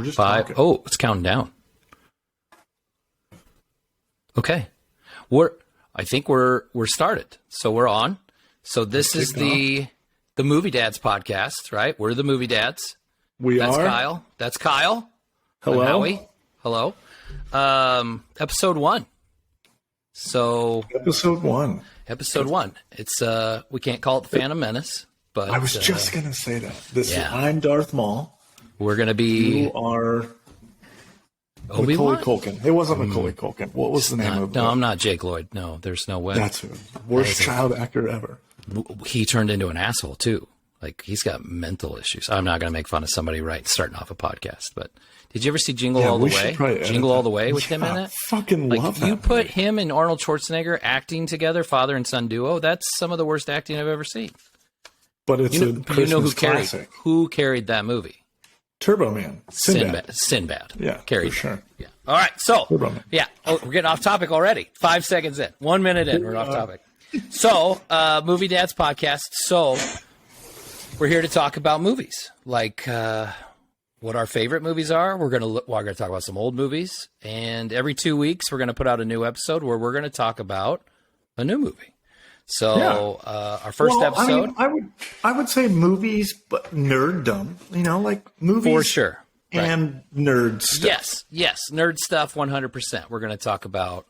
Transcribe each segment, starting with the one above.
We're just 5. talking. Oh, it's counting down. Okay. I think we're started. So we're on. So this is the Movie Dads podcast, right? We're the Movie Dads. That's are. Kyle. That's Kyle. Hello. And Howie. Hello. Episode 1. So Episode 1. Episode 1. It's we can't call it the Phantom Menace, but I was just gonna say that. Yeah. I'm Darth Maul. We're gonna be. You are Obi-Wan? Macaulay Culkin. It wasn't Macaulay Culkin. What was the name of it? No, I'm not Jake Lloyd. No, there's no way. That's who. Worst child actor ever. He turned into an asshole too. Like, he's got mental issues. I'm not going to make fun of somebody starting off a podcast, but did you ever see Jingle All the Way? Jingle All the Way with him in it? Fucking love that. You put him and Arnold Schwarzenegger acting together, father and son duo. That's some of the worst acting I've ever seen. But it's a Christmas classic. Who carried that movie? Turbo Man. Sinbad. Yeah, carried. for sure. Yeah. All right. So, Turbo Man. yeah. Oh, we're getting off topic already. 5 seconds in. 1 minute in. We're off topic. So, Movie Dads podcast. So, we're here to talk about movies, like what our favorite movies are. We're going to talk about some old movies, and every 2 weeks we're going to put out a new episode where we're going to talk about a new movie. So our first episode, I would say movies, but nerddom. You know, like movies for sure, and nerd stuff. Yes, nerd stuff. 100%. We're going to talk about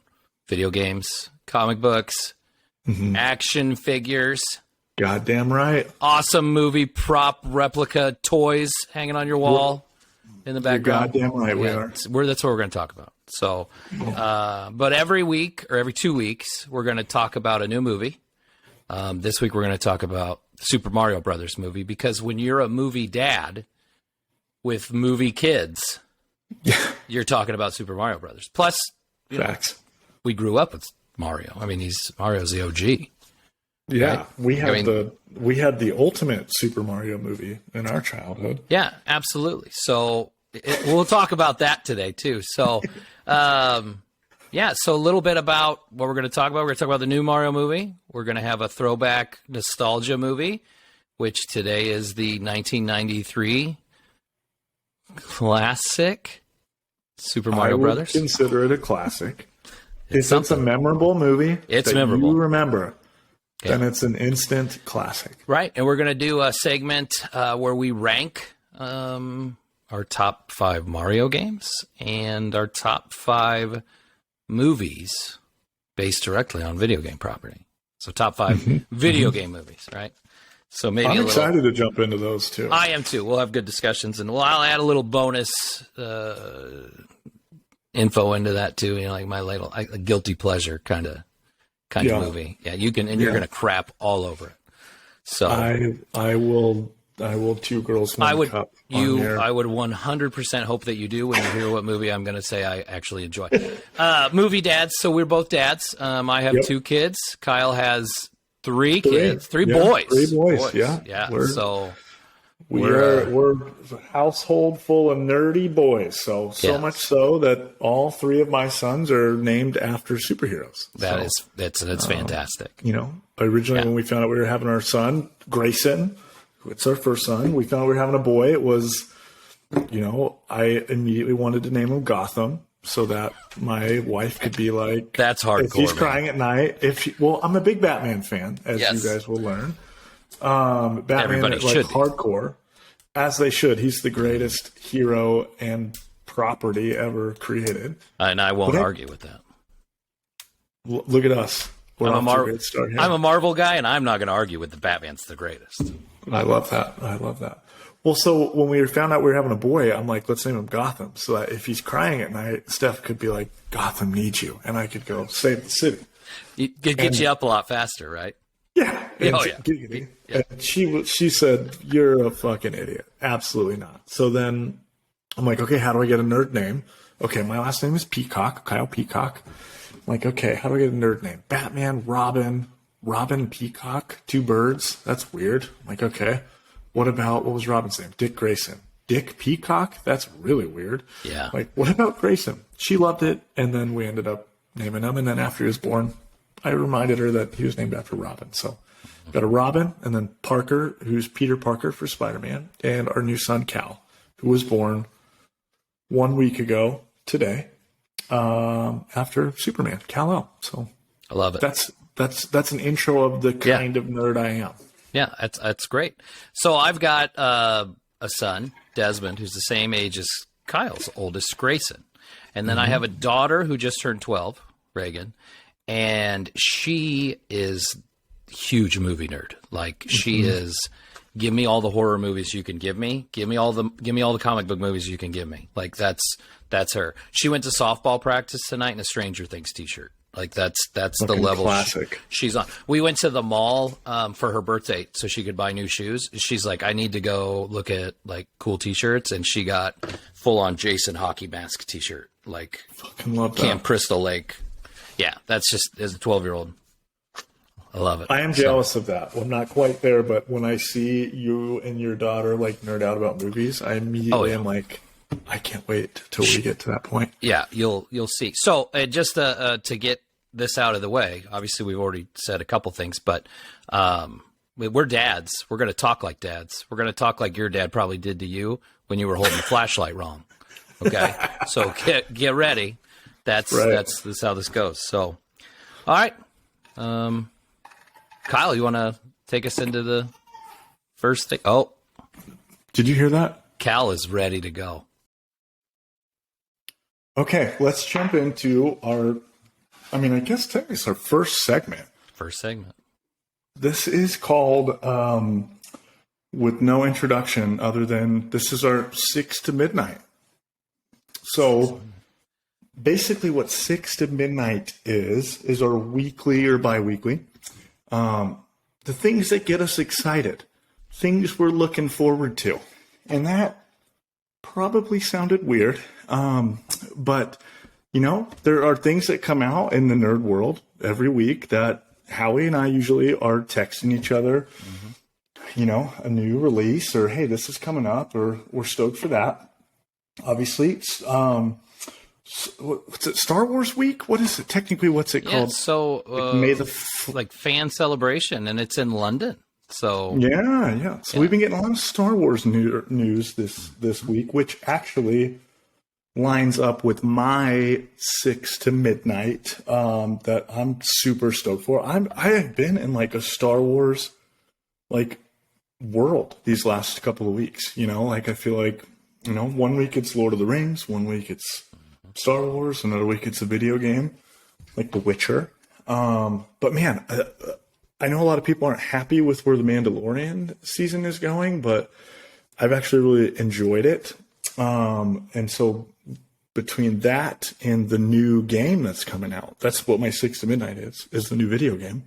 video games, comic books, action figures. Goddamn right. Awesome movie prop replica toys hanging on your wall in the background. You're goddamn right we are. That's what we're going to talk about. So, but every week or every 2 weeks, we're going to talk about a new movie. This week, we're going to talk about the Super Mario Brothers movie, because when you're a movie dad with movie kids, you're talking about Super Mario Brothers. Plus, Facts. We grew up with Mario. I mean, Mario's the OG. Yeah, right? we had the ultimate Super Mario movie in our childhood. Yeah, absolutely. So we'll talk about that today too. So, so a little bit about what we're going to talk about. We're going to talk about the new Mario movie. We're going to have a throwback nostalgia movie, which today is the 1993 classic Super Mario Brothers. Consider it a classic. If it's a memorable movie, it's memorable. You remember. Okay. Then it's an instant classic. Right. And we're going to do a segment where we rank our top 5 Mario games and our top 5 movies based directly on video game property. So top 5 video game movies, right? So maybe I'm excited to jump into those too. I am too. We'll have good discussions, and I'll add a little bonus info into that too. You know, like my little guilty pleasure kind of movie. Yeah, you can, and you're going to crap all over it. So I will 2 girls 1 cup. I would 100% hope that you do when you hear what movie I'm going to say I actually enjoy. Movie dads. So we're both dads. I have 2 kids. Kyle has 3 kids. 3 boys. 3 boys. Yeah. We're a household full of nerdy boys. So much so that all 3 of my sons are named after superheroes. That's fantastic. You know, originally when we found out we were having our son, Grayson, it's our first son, we found out we were having a boy. It was, you know, I immediately wanted to name him Gotham so that my wife could be like, that's hardcore. If he's crying at night, I'm a big Batman fan, as you guys will learn. Batman, everybody should be hardcore, as they should. He's the greatest hero and property ever created, and I won't argue with that. Look at us. I'm a Marvel guy, and I'm not going to argue with the Batman's the greatest. I love that. Well, so when we found out we were having a boy, I'm like, let's name him Gotham, so that if he's crying at night, Steph could be like, Gotham needs you, and I could go save the city. It could get you up a lot faster, right? Yeah. And she said, you're a fucking idiot. Absolutely not. So then I'm like, okay, how do I get a nerd name? Okay, my last name is Peacock, Kyle Peacock. I'm like, okay, how do I get a nerd name? Batman, Robin Peacock, 2 birds. That's weird. I'm like, okay. What was Robin's name? Dick Grayson. Dick Peacock? That's really weird. Yeah. Like, what about Grayson? She loved it, and then we ended up naming him, and then after he was born, I reminded her that he was named after Robin. So got a Robin, and then Parker, who's Peter Parker for Spider-Man, and our new son, Cal, who was born 1 week ago today, after Superman, Kal-El. So I love it. That's an intro of the kind of nerd I am. Yeah, that's great. So I've got a son, Desmond, who's the same age as Kyle's oldest, Grayson. And then I have a daughter who just turned 12, Reagan, and she is huge movie nerd. Like she is, give me all the horror movies you can give me. Give me all the comic book movies you can give me. Like that's her. She went to softball practice tonight in a Stranger Things t-shirt. Like that's the level classic. She's on. We went to the mall for her birthday so she could buy new shoes. She's like, I need to go look at like cool t-shirts, and she got full on Jason hockey mask t-shirt. Like fucking love that. Camp Crystal Lake. Yeah, that's just as a 12-year-old. I love it. I am jealous of that. Well, I'm not quite there, but when I see you and your daughter like nerd out about movies, I immediately am like, I can't wait till we get to that point. Yeah, you'll see. So just to get this out of the way, obviously we've already said a couple things, but we're dads. We're going to talk like dads. We're going to talk like your dad probably did to you when you were holding the flashlight wrong. Okay, so get ready. That's how this goes. So, all right, Kyle, you want to take us into the first thing? Oh, did you hear that? Cal is ready to go. Okay, let's jump into I guess technically it's our first segment. This is called, with no introduction other than this is our 6 to midnight. So basically what 6 to midnight is our weekly or bi-weekly. The things that get us excited, things we're looking forward to. And that probably sounded weird. But there are things that come out in the nerd world every week that Howie and I usually are texting each other, a new release or, hey, this is coming up, or we're stoked for that. Obviously, what's it, Star Wars week? What is it? Technically, what's it called? So, May like fan celebration, and it's in London. So yeah. So we've been getting a lot of Star Wars news this week, which actually lines up with my 6 to midnight that I'm super stoked for. I have been in like a Star Wars like world these last couple of weeks. Like I feel like 1 week it's Lord of the Rings, 1 week it's Star Wars, another week it's a video game like The Witcher. But man, I know a lot of people aren't happy with where the Mandalorian season is going, but I've actually really enjoyed it. And so between that and the new game that's coming out, that's what my 6 to midnight is the new video game.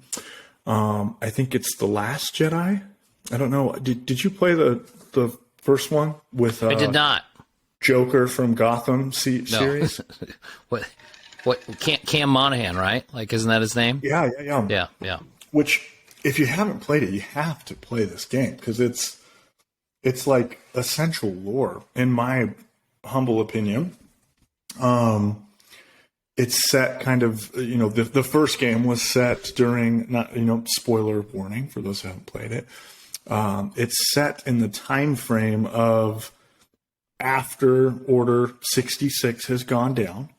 I think it's The Last Jedi. I don't know. Did you play the first one with I did not. Joker from Gotham series? What Cam Monahan, right? Like, isn't that his name? Yeah. Which, if you haven't played it, you have to play this game because it's like essential lore, in my humble opinion. It's set kind of, the first game was set during, not, spoiler warning for those who haven't played it. It's set in the time frame of after Order 66 has gone down.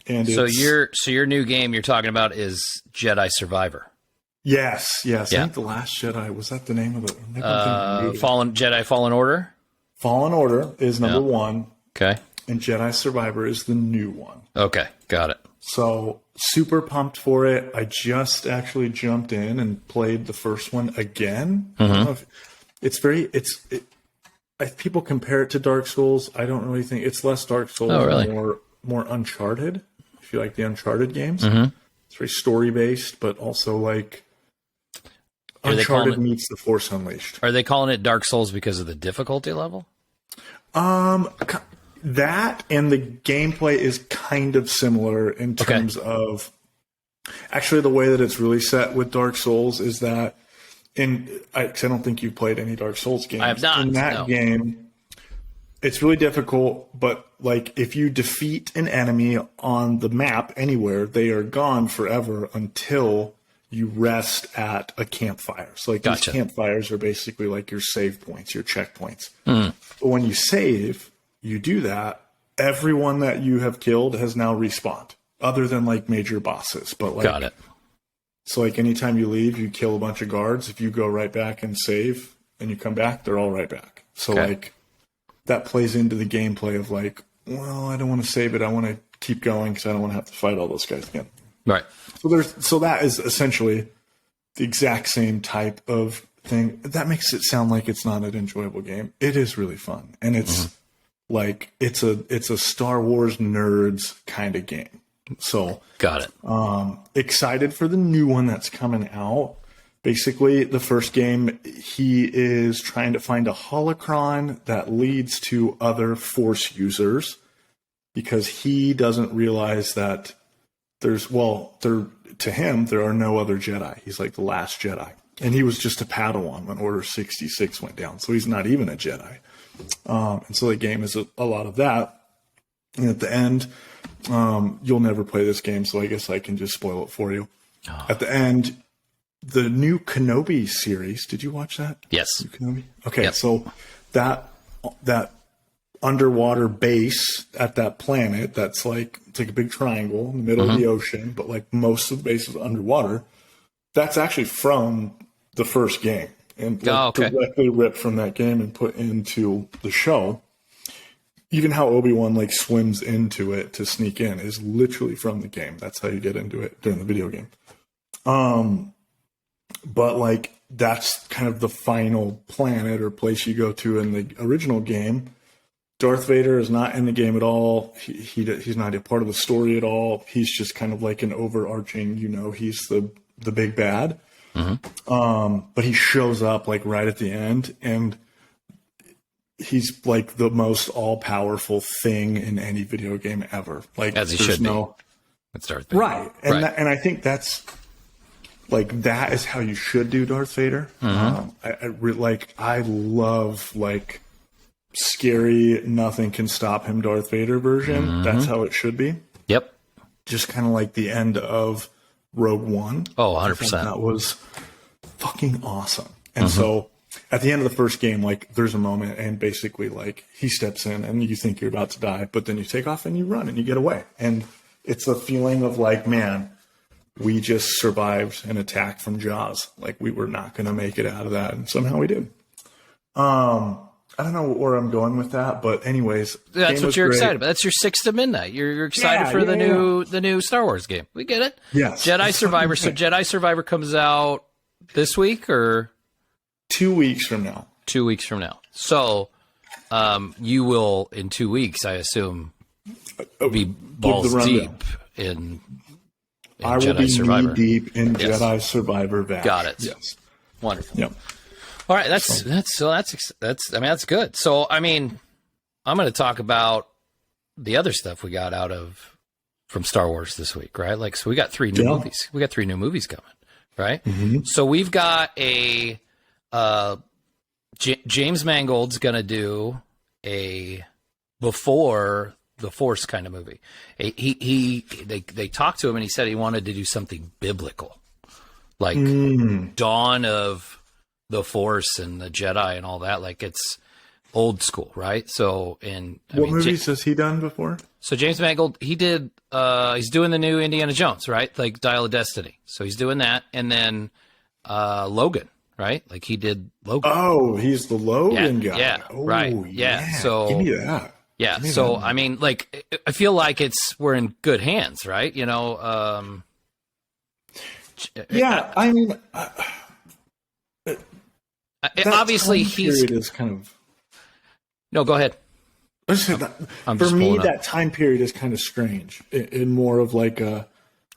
And so your new game you're talking about is Jedi Survivor. Yes. I think The Last Jedi, was that the name of it? Fallen Order? Fallen Order is number one. Okay. And Jedi Survivor is the new one. Okay, got it. So super pumped for it. I just actually jumped in and played the first one again. I don't know if people compare it to Dark Souls. I don't really think it's less Dark Souls, more Uncharted. If you like the Uncharted games, it's very story based, but also like Uncharted meets The Force Unleashed. Are they calling it Dark Souls because of the difficulty level? That and the gameplay is kind of similar in terms of actually the way that it's really set with Dark Souls is that I don't think you've played any Dark Souls games. I have not. In that game, it's really difficult, but like if you defeat an enemy on the map anywhere, they are gone forever until you rest at a campfire. So like these campfires are basically like your save points, your checkpoints. But when you save, you do that everyone that you have killed has now respawned, other than like major bosses. But like, got it. So like anytime you leave, you kill a bunch of guards. If you go right back and save and you come back, they're all right back. So like that plays into the gameplay of like, well, I don't want to save it. I want to keep going because I don't want to have to fight all those guys again. Right. So that is essentially the exact same type of thing. That makes it sound like it's not an enjoyable game. It is really fun, and it's like it's a Star Wars nerds kind of game. So got it. Excited for the new one that's coming out. Basically, the first game, he is trying to find a holocron that leads to other Force users, because he doesn't realize that to him, there are no other Jedi. He's like the last Jedi. And he was just a Padawan when Order 66 went down. So he's not even a Jedi. And so the game is a lot of that. And at the end, you'll never play this game, so I guess I can just spoil it for you. Oh. At the end, the new Kenobi series, did you watch that? Yes. New Kenobi? Okay, so that underwater base at that planet, it's like a big triangle in the middle of the ocean, but like most of the base is underwater. That's actually from the first game, and directly ripped from that game and put into the show. Even how Obi-Wan like swims into it to sneak in is literally from the game. That's how you get into it during the video game. But like that's kind of the final planet or place you go to in the original game. Darth Vader is not in the game at all. He's not a part of the story at all. He's just kind of like an overarching, he's the big bad. But he shows up like right at the end, and he's like the most all-powerful thing in any video game ever. Like, as he should be. It's Darth Vader. Right. And and I think that's like, that is how you should do Darth Vader. I love like scary, nothing can stop him Darth Vader version. That's how it should be. Yep. Just kind of like the end of Rogue One. Oh, 100%. That was fucking awesome. And so at the end of the first game, like there's a moment and basically like he steps in and you think you're about to die, but then you take off and you run and you get away. And it's a feeling of like, man, we just survived an attack from Jaws. Like we were not going to make it out of that. And somehow we did. I don't know where I'm going with that, but anyways, that's what you're excited about. That's your 6 to midnight. You're excited for the new Star Wars game. We get it. Yes. Jedi Survivor. So Jedi Survivor comes out this week or 2 weeks from now. 2 weeks from now. So you will in 2 weeks, I assume, be balls deep in I will Jedi be Survivor. knee deep in Jedi Survivor. Got it. Yes. Wonderful. Yep. All right, that's good. So I mean, I'm going to talk about the other stuff we got from Star Wars this week, right? Like, so we got 3 new movies. We got 3 new movies coming, right? So we've got a James Mangold's going to do a Before the Force kind of movie. They talked to him and he said he wanted to do something biblical, like Dawn of the Force and the Jedi and all that. Like it's old school, right? So, what movies has he done before? So James Mangold, he did, he's doing the new Indiana Jones, right? Like Dial of Destiny. So he's doing that. And then, Logan, right? Like he did Logan. Oh, he's the Logan guy. Yeah. Oh, right. Yeah. So give me that. Yeah. So, I mean, like, I feel like we're in good hands, right? Yeah. I mean, obviously he's is kind of. No, go ahead. For me, that time period is kind of strange. In more of like a.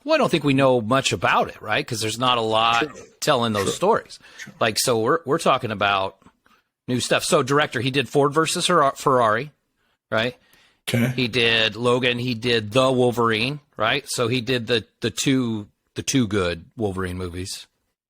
Well, I don't think we know much about it, right? Because there's not a lot telling those stories. Like, so we're talking about new stuff. So, director, he did Ford versus Ferrari, right? Okay. He did Logan. He did The Wolverine, right? So he did the two good Wolverine movies.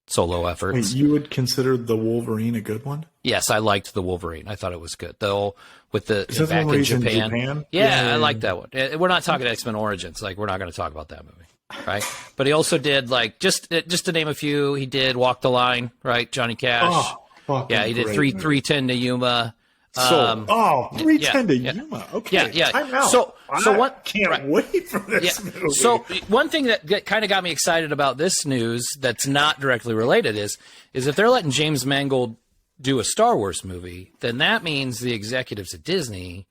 Solo efforts. Wait, you would consider The Wolverine a good one? Yes, I liked The Wolverine. I thought it was good. Though with the back in Japan. Yeah, I like that one. We're not talking X-Men Origins. Like, we're not going to talk about that movie, right? But he also did, like, just to name a few, he did Walk the Line, right? Johnny Cash. Oh, yeah, he did 310 to Yuma. 3:10 to Yuma. Okay, I'm out. So what? Can't wait for this movie. So one thing that kind of got me excited about this news that's not directly related is if they're letting James Mangold do a Star Wars movie, then that means the executives at Disney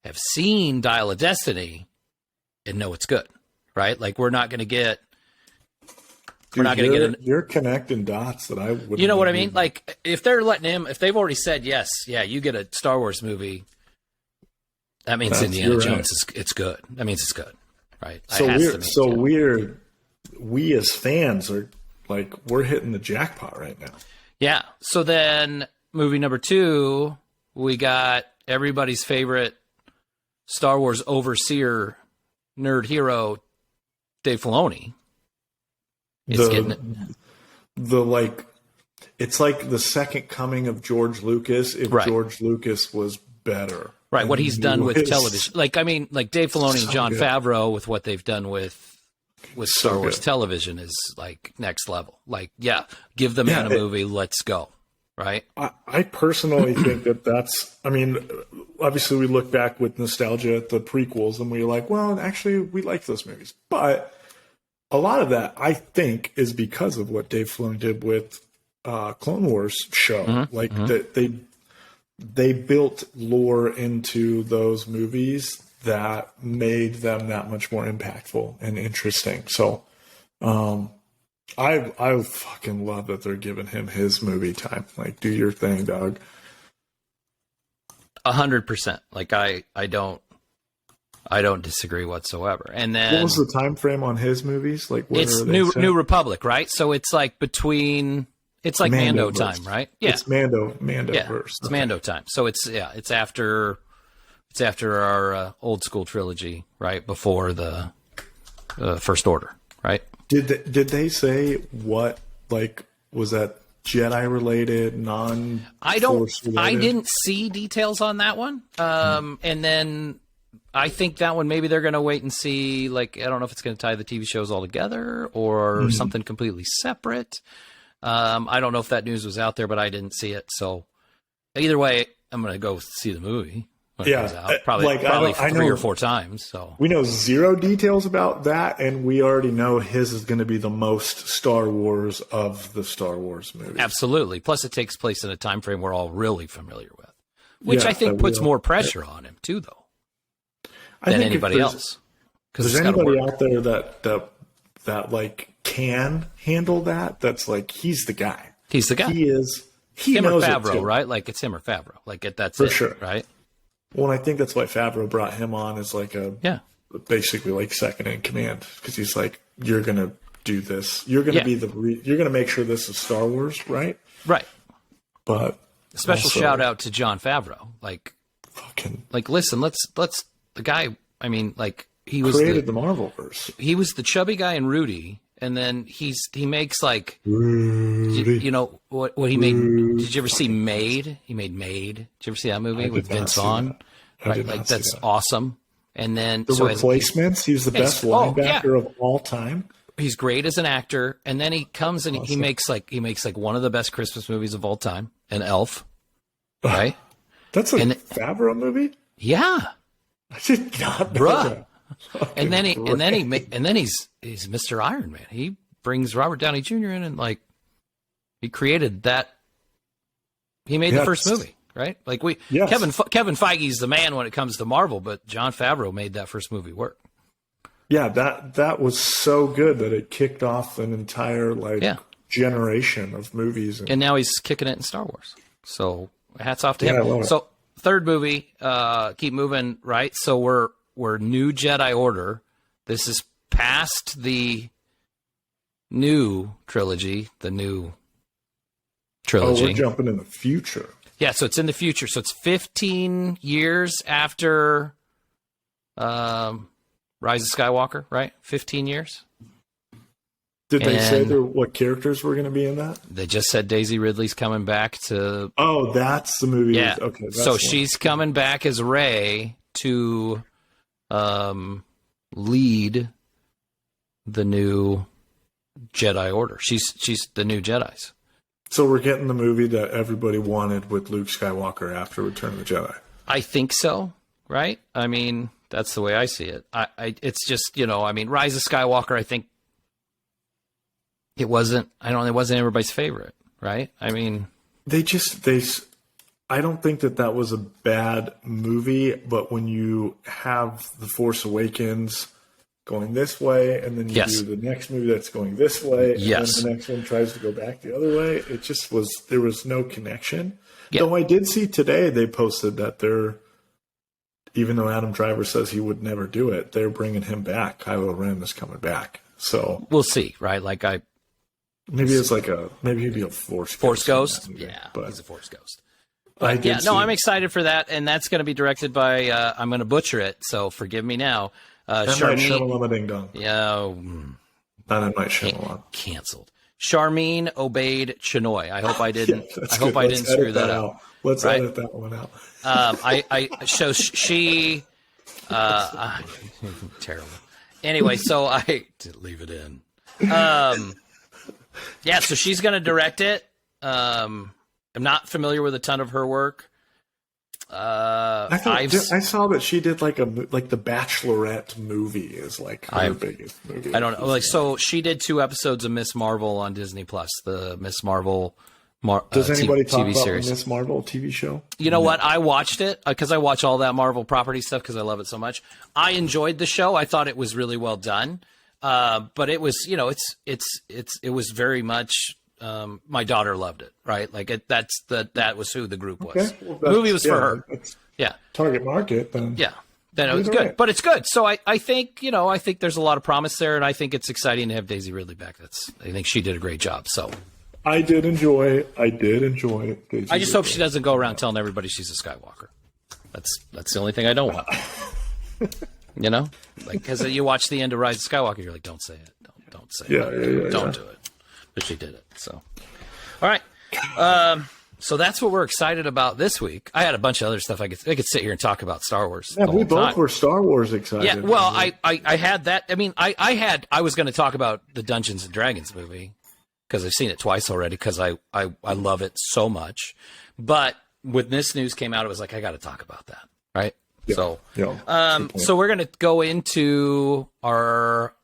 have seen Dial of Destiny and know it's good, right? Like we're not going to get. You're connecting dots that I would. You know what I mean? Like if they're letting him, if they've already said yes, you get a Star Wars movie. That means Indiana Jones it's good. That means it's good, right? We as fans are like we're hitting the jackpot right now. Yeah. So then movie number 2, we got everybody's favorite Star Wars overseer, nerd hero, Dave Filoni. It's like the second coming of George Lucas if George Lucas was better. Right, what he's done with television. Like Dave Filoni and Jon Favreau with what they've done with Star Wars television is like next level. Like, give the man a movie, let's go. Right? I personally think obviously we look back with nostalgia at the prequels and we're like, well, actually we like those movies. But a lot of that, I think, is because of what Dave Filoni did with Clone Wars show. Mm-hmm. They built lore into those movies that made them that much more impactful and interesting. So, I fucking love that they're giving him his movie time. Like, do your thing, dog. 100%. Like, I don't disagree whatsoever. And then what was the time frame on his movies? Like, what it's New Republic, right? So it's like it's like Mando time, right? Yeah, it's Mando verse. It's Mando time. So it's after our old school trilogy, right? Before the First Order, right? Did they say what, like, was that Jedi related, I didn't see details on that one. And then I think that one, maybe they're going to wait and see, like, I don't know if it's going to tie the TV shows all together or something completely separate. I don't know if that news was out there, but I didn't see it. So either way, I'm going to go see the movie. When it comes out. Probably 3 or 4 times. So we know zero details about that, and we already know his is going to be the most Star Wars of the Star Wars movies. Absolutely. Plus, it takes place in a time frame we're all really familiar with, which I think puts more pressure on him too, though, than anybody else. Because there's anybody out there that like can handle that. That's like he's the guy. He's the guy. He is. He him knows or Favreau, right? Like it's him or Favreau. Like that's for it, sure, right? Well, I think that's why Favreau brought him on as like basically like second in command, because he's like, you're gonna do this. You're gonna be you're gonna make sure this is Star Wars, right? Right. But special shout out to Jon Favreau. Like, listen, let's the guy. I mean, like he was created the Marvelverse. He was the chubby guy in Rudy. And then he makes like, Rudy. You know what he made? Rudy. Did you ever see Made? He made Made. Did you ever see that movie with Vince Vaughn? Right, like that's awesome. And then The Replacements. He's the best linebacker of all time. He's great as an actor. And then he comes and he makes like one of the best Christmas movies of all time, an Elf. Right? That's a Favreau movie? Yeah. I did not know that. And then he's Mr. Iron Man. He brings Robert Downey Jr. in and like he created that. He made the first movie, right? Like Kevin Feige's the man when it comes to Marvel, but Jon Favreau made that first movie work. Yeah, that was so good that it kicked off an entire generation of movies. And now he's kicking it in Star Wars. So hats off to him. So third movie, keep moving, right? So we're New Jedi Order. This is past the new trilogy, Oh, we're jumping in the future. Yeah, so it's in the future. So it's 15 years after Rise of Skywalker, right? 15 years. Did they say what characters were going to be in that? They just said Daisy Ridley's coming back to... Oh, that's the movie. Yeah. Okay. So she's coming back as Rey to... lead the new Jedi Order. She's the new Jedis. So we're getting the movie that everybody wanted with Luke Skywalker after Return of the Jedi. I think so, right? I mean, that's the way I see it. It's just, I mean, Rise of Skywalker, I think it wasn't everybody's favorite, right? I mean, I don't think that was a bad movie, but when you have The Force Awakens going this way, and then you do the next movie that's going this way, and then the next one tries to go back the other way, it just there was no connection. Yeah. Though I did see today they posted that even though Adam Driver says he would never do it, they're bringing him back. Kylo Ren is coming back. So we'll see, right? Like maybe he'd be a Force Ghost. Yeah, but he's a Force Ghost. But I'm excited for that, and that's going to be directed by I'm going to butcher it, so forgive me now. Sharmeen. Ding dong. Yeah. Not M. Night Shyamalan. Canceled. Charmin Obaid Chinoy. I hope I didn't. I hope I didn't screw that up. Let's edit that one out. She. Terrible. Anyway, so I leave it in. Yeah, so she's going to direct it. I'm not familiar with a ton of her work. I saw that she did like the Bachelorette movie is like her biggest movie. I don't know. So she did 2 episodes of Miss Marvel on Disney Plus, the Miss Marvel. Does anybody talk TV about series. the Miss Marvel TV show? You know what? I watched it because I watch all that Marvel property stuff because I love it so much. I enjoyed the show. I thought it was really well done. But it was, it was very much. My daughter loved it, right? Like that was who the group was. Okay. Well, the movie was for her. Yeah. Target market. Then it was good, right. But it's good. So I think, I think there's a lot of promise there, and I think it's exciting to have Daisy Ridley back. I think she did a great job. So I did enjoy Daisy I just hope she doesn't go around telling everybody she's a Skywalker. That's the only thing I don't want. Like, because you watch the end of Rise of Skywalker, you're like, don't say it. Don't say it. Don't do it. But she did it. So, all right. So that's what we're excited about this week. I had a bunch of other stuff. I could sit here and talk about Star Wars. Yeah, we both were Star Wars excited. Yeah. Well, I had that. I mean, I was going to talk about the Dungeons and Dragons movie because I've seen it twice already because I love it so much. But when this news came out, it was like, I got to talk about that. Right. Yeah. So we're going to go into our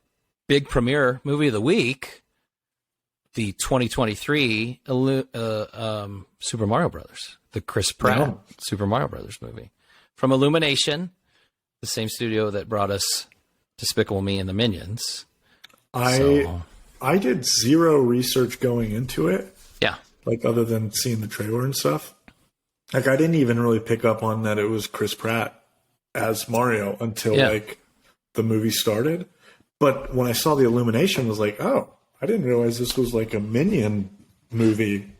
big premiere movie of the week. The 2023 Super Mario Brothers, the Chris Pratt Super Mario Brothers movie from Illumination, the same studio that brought us Despicable Me and the Minions. I did zero research going into it. Yeah. Like other than seeing the trailer and stuff. Like I didn't even really pick up on that it was Chris Pratt as Mario until like the movie started. But when I saw the Illumination, I was like, oh. I didn't realize this was like a Minion movie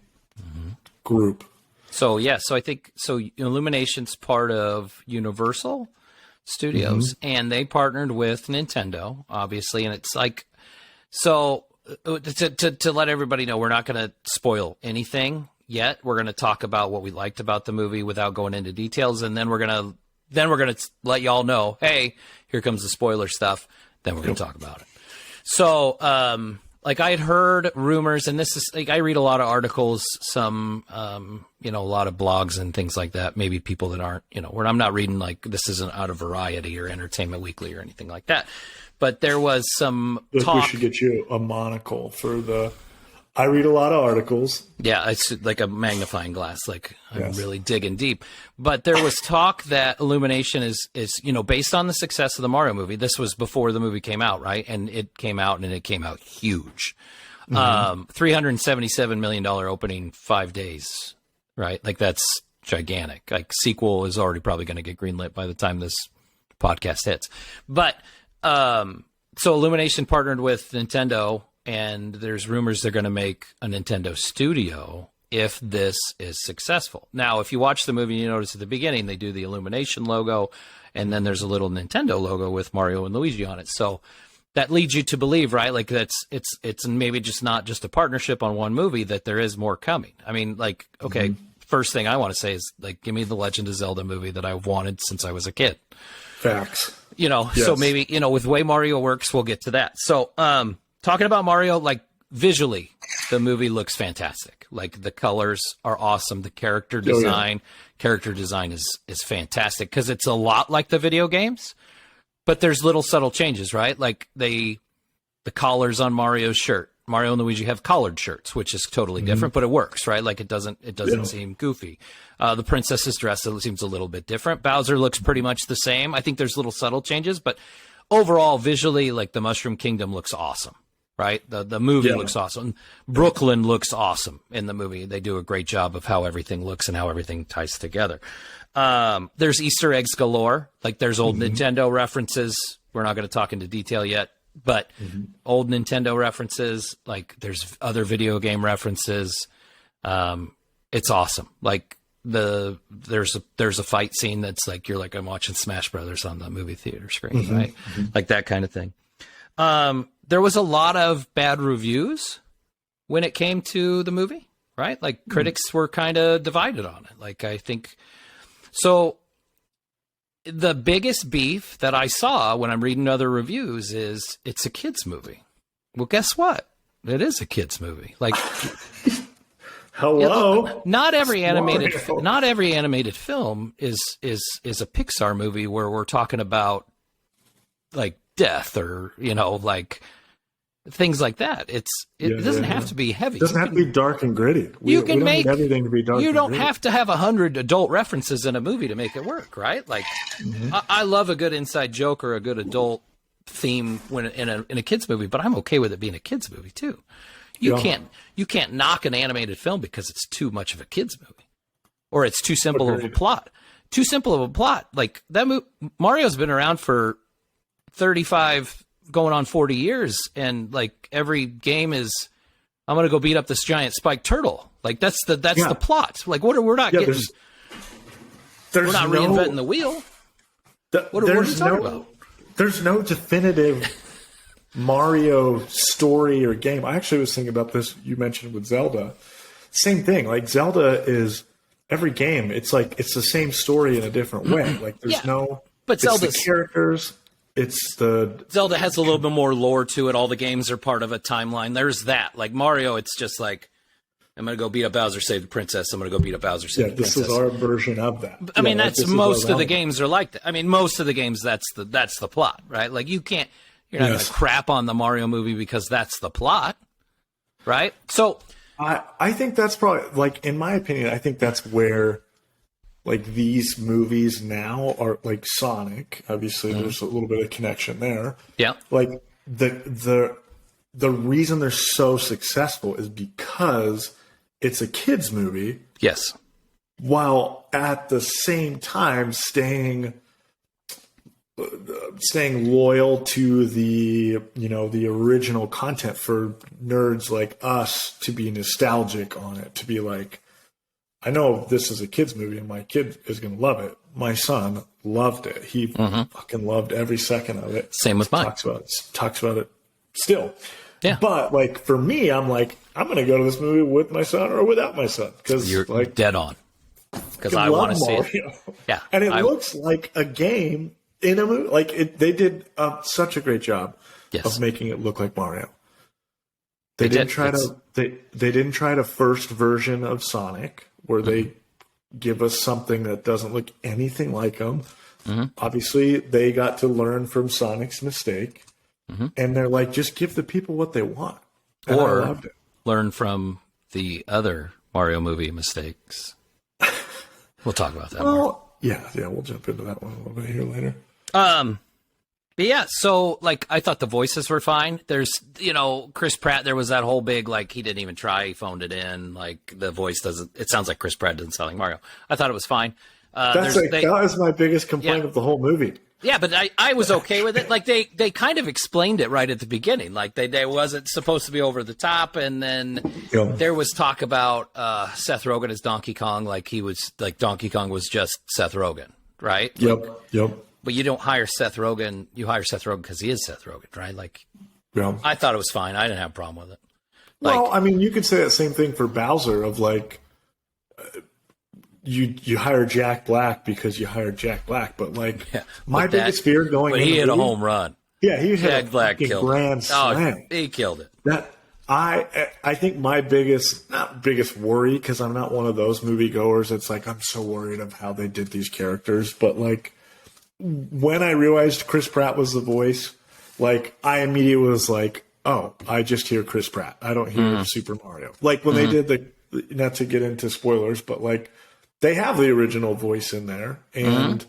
group. So I think Illumination's part of Universal Studios, and they partnered with Nintendo, obviously, and it's like to let everybody know, we're not going to spoil anything yet. We're going to talk about what we liked about the movie without going into details, and then we're going to let y'all know, hey, here comes the spoiler stuff. Then we're going to talk about it. So. Like I had heard rumors, and this is like I read a lot of articles, some a lot of blogs and things like that. Maybe people that aren't, where I'm not reading like this isn't out of Variety or Entertainment Weekly or anything like that. But there was some talk. We should get you a monocle for the. I read a lot of articles. Yeah, it's like a magnifying glass. Like I'm really digging deep. But there was talk that Illumination is based on the success of the Mario movie. This was before the movie came out, right? And it came out huge. $377 million opening 5 days, right? Like that's gigantic. Like sequel is already probably going to get greenlit by the time this podcast hits. But so Illumination partnered with Nintendo. And there's rumors they're going to make a Nintendo studio if this is successful. Now, if you watch the movie, you notice at the beginning they do the Illumination logo, and then there's a little Nintendo logo with Mario and Luigi on it. So that leads you to believe, right? Like it's maybe just not just a partnership on one movie, that there is more coming. I mean, like, okay, first thing I want to say is like, give me the Legend of Zelda movie that I've wanted since I was a kid. Facts. So maybe with the way Mario works, we'll get to that. So, talking about Mario, like visually, the movie looks fantastic. Like the colors are awesome. The character design, is fantastic because it's a lot like the video games, but there's little subtle changes, right? Like the collars on Mario's shirt. Mario and Luigi have collared shirts, which is totally different, but it works, right? Like it doesn't seem goofy. The princess's dress, it seems a little bit different. Bowser looks pretty much the same. I think there's little subtle changes, but overall, visually, like the Mushroom Kingdom looks awesome, right? The movie looks awesome. Brooklyn looks awesome in the movie. They do a great job of how everything looks and how everything ties together. There's Easter eggs galore. Like there's old Nintendo references. We're not going to talk into detail yet. But old Nintendo references, like there's other video game references. It's awesome. Like there's a fight scene that's like you're like I'm watching Smash Brothers on the movie theater screen, right? Like that kind of thing. There was a lot of bad reviews when it came to the movie, right? Like critics were kind of divided on it. Like I think so. The biggest beef that I saw when I'm reading other reviews is it's a kids movie. Well, guess what? It is a kids movie. Like, hello. Not every animated film is a Pixar movie where we're talking about like death or like things like that. It doesn't have to be heavy. It doesn't have to be dark and gritty. You can make everything to be dark. You don't and have to have 100 adult references in a movie to make it work, right? Like, I love a good inside joke or a good adult theme when in a kids movie, but I'm okay with it being a kids movie too. You can't knock an animated film because it's too much of a kids movie, or it's too simple of a plot. Too simple of a plot. Like that Mario's been around for 35. Going on 40 years, and like every game is I'm gonna go beat up this giant spiked turtle. Like that's the plot. Like we're not getting we're not reinventing the wheel. What are you talking about? There's no definitive Mario story or game. I actually was thinking about this you mentioned with Zelda. Same thing. Like Zelda is every game, it's like it's the same story in a different way. Like there's but Zelda's the characters. Zelda has a little bit more lore to it. All the games are part of a timeline. There's that. Like Mario, it's just like, I'm going to go beat up Bowser, save the princess. I'm going to go beat up Bowser, save the princess. This is our version of that. I mean, that's most of the games are like that. I mean, most of the games, that's the plot, right? Like you're not going to crap on the Mario movie because that's the plot, right? So I think that's probably, like, in my opinion, I think that's where, like, these movies now are, like, Sonic. Obviously, there's a little bit of connection there. Yeah. Like, the reason they're so successful is because it's a kids movie. Yes. While at the same time staying loyal to the original content for nerds like us to be nostalgic on it, to be like, I know this is a kid's movie and my kid is going to love it. My son loved it. He fucking loved every second of it. Same with mine. Talks about it still. Yeah. But like for me, I'm like, I'm going to go to this movie with my son or without my son. Because you're like, dead on. Because I want to see it. Yeah. And it looks like a game in a movie. Like they did such a great job of making it look like Mario. They didn't try to first version of Sonic where they give us something that doesn't look anything like them. Obviously, they got to learn from Sonic's mistake, and they're like, just give the people what they want. And or I loved it. Learn from the other Mario movie mistakes. We'll talk about that more. Yeah, we'll jump into that one a little bit here later. But yeah, so like I thought the voices were fine. There's Chris Pratt, there was that whole big like he didn't even try, he phoned it in, like the voice doesn't, it sounds like Chris Pratt doesn't sound like Mario. I thought it was fine. That was my biggest complaint of the whole movie. Yeah, but I was okay with it. Like they kind of explained it right at the beginning. Like they wasn't supposed to be over the top, and then there was talk about Seth Rogen as Donkey Kong, like he was like Donkey Kong was just Seth Rogen, right? Yep. But you don't hire Seth Rogen. You hire Seth Rogen because he is Seth Rogen, right? Like, I thought it was fine. I didn't have a problem with it. Like, well, I mean, you could say that same thing for Bowser of like, you hire Jack Black because you hired Jack Black, but like my biggest fear going, but he hit a home run. Yeah, he hit Jack Black killed grand slam. He killed it. I think my not biggest worry, because I'm not one of those moviegoers. It's like I'm so worried of how they did these characters, but like when I realized Chris Pratt was the voice, like I immediately was like, oh, I just hear Chris Pratt. I don't hear Super Mario. Like when they did not to get into spoilers, but like they have the original voice in there, and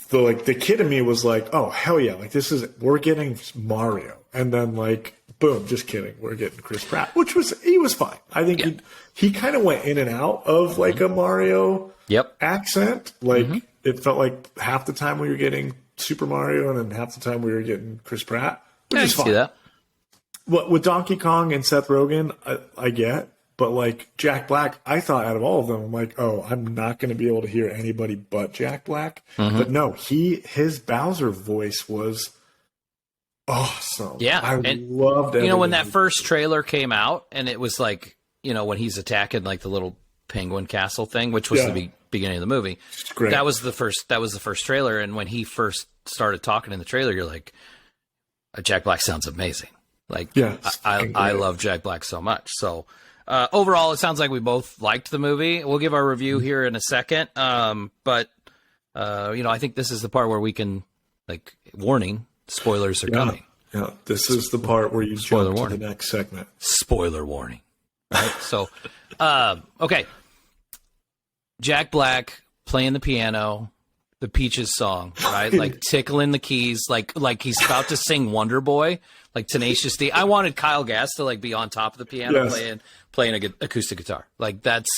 the kid in me was like, oh hell yeah, like we're getting Mario, and then like boom, just kidding, we're getting Chris Pratt, he was fine. I think he kind of went in and out of like a Mario accent, like it felt like half the time we were getting Super Mario, and then half the time we were getting Chris Pratt, which is fine. See that. What with Donkey Kong and Seth Rogen, I get. But like Jack Black, I thought out of all of them, I'm like, oh, I'm not going to be able to hear anybody but Jack Black. But no, his Bowser voice was awesome. Yeah, I loved it. You know, when that first trailer came out, and it was like, you know, when he's attacking like the little penguin castle thing, which was the beginning of the movie. Great. That was the first trailer, and when he first started talking in the trailer, you're like, Jack Black sounds amazing. Like, I love Jack Black so much. So. Overall, it sounds like we both liked the movie. We'll give our review here in a second. But you know, I think this is the part where we can, like, warning, spoilers are coming. Yeah, this is the part where you jump to the next segment. Spoiler warning. Right? So, okay. Jack Black playing the piano, the Peaches song, right? Like tickling the keys, like he's about to sing Wonder Boy, like Tenacious D. I wanted Kyle Gass to like be on top of the piano playing an acoustic guitar. Like that's.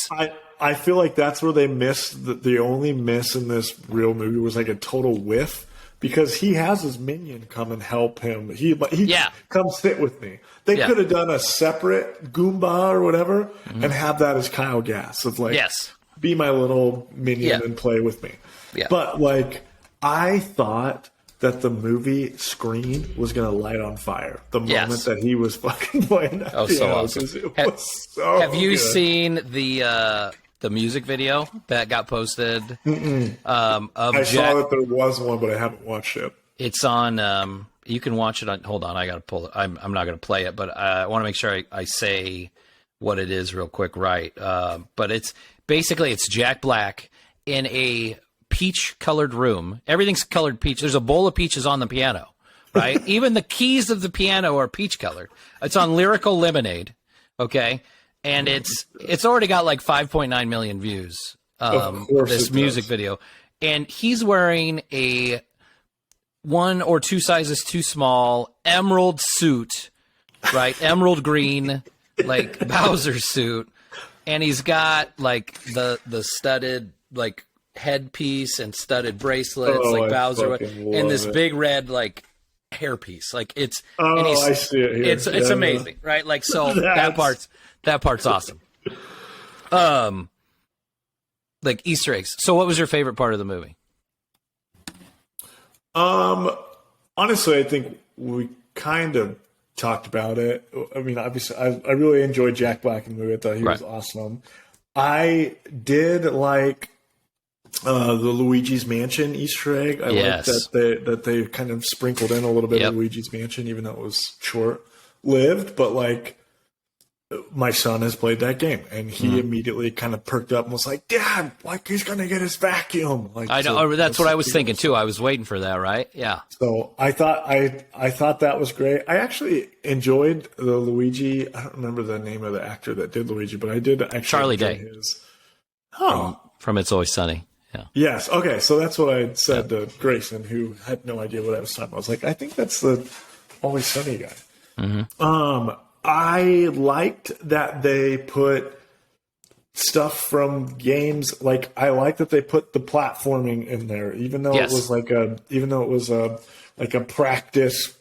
I feel like that's where they missed. The only miss in this real movie was like a total whiff, because he has his minion come and help him. He come sit with me. They could have done a separate Goomba or whatever and have that as Kyle Gass. It's like, be my little minion and play with me. Yeah. But like, I thought that the movie screen was going to light on fire the moment that he was fucking playing that. Oh, so awesome. Have you seen the music video that got posted? I saw that there was one, but I haven't watched it. It's on. You can watch it on. Hold on, I got to pull it. I'm not going to play it, but I want to make sure I say what it is real quick, right? But it's basically Jack Black in a peach-colored room. Everything's colored peach. There's a bowl of peaches on the piano, right? Even the keys of the piano are peach-colored. It's on Lyrical Lemonade, okay? And it's already got like 5.9 million views. This music video, and he's wearing a 1 or 2 sizes too small emerald suit, right? Emerald green, like Bowser suit, and he's got like the studded like headpiece and studded bracelets like Bowser, and this big red like hairpiece. Like it's I see it here. It's amazing, right? Like so that part's awesome. Like Easter eggs. So what was your favorite part of the movie? Honestly, I think we kind of talked about it. I mean, obviously, I really enjoyed Jack Black in the movie. I thought he was awesome. I did like the Luigi's Mansion Easter egg. I like that they kind of sprinkled in a little bit of Luigi's Mansion, even though it was short-lived. But like, my son has played that game, and he immediately kind of perked up and was like, "Dad, like he's gonna get his vacuum." Like, I know. So that's what I was thinking too. I was waiting for that, right? Yeah. So I thought that was great. I actually enjoyed the Luigi. I don't remember the name of the actor that did Luigi, but I did actually Charlie Day. His. From It's Always Sunny. Yeah. Yes. Okay. So that's what I said to Grayson, who had no idea what I was talking about. I was like, I think that's the Always Sunny guy. I liked that they put stuff from games. Like, I like that they put the platforming in there, even though it was like a practice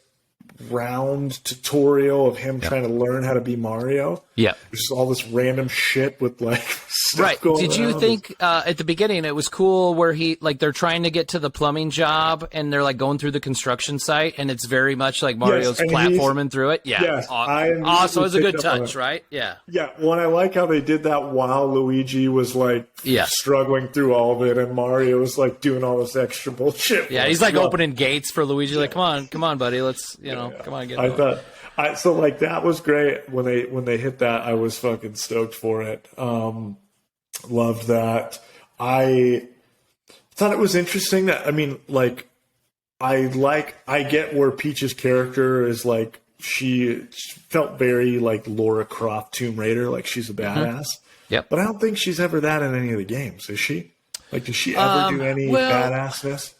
round tutorial of him trying to learn how to be Mario. Yeah. There's just all this random shit with like stuff going Did you think at the beginning it was cool where they're trying to get to the plumbing job and they're like going through the construction site and it's very much like Mario's platforming through it? Yeah. Yes, awesome. It was a good touch, right? Yeah. Yeah. Well, I like how they did that while Luigi was like struggling through all of it and Mario was like doing all this extra bullshit. Yeah. He's like opening gates for Luigi. Like, come on, buddy. Let's, Come on, get I it. thought so like that was great when they hit that. I was fucking stoked for it. Loved that. I thought it was interesting that I get where Peach's character is like she felt very like Lara Croft Tomb Raider, like she's a badass. Yep. But I don't think she's ever that in any of the games, is she? Like, does she ever do any badassness?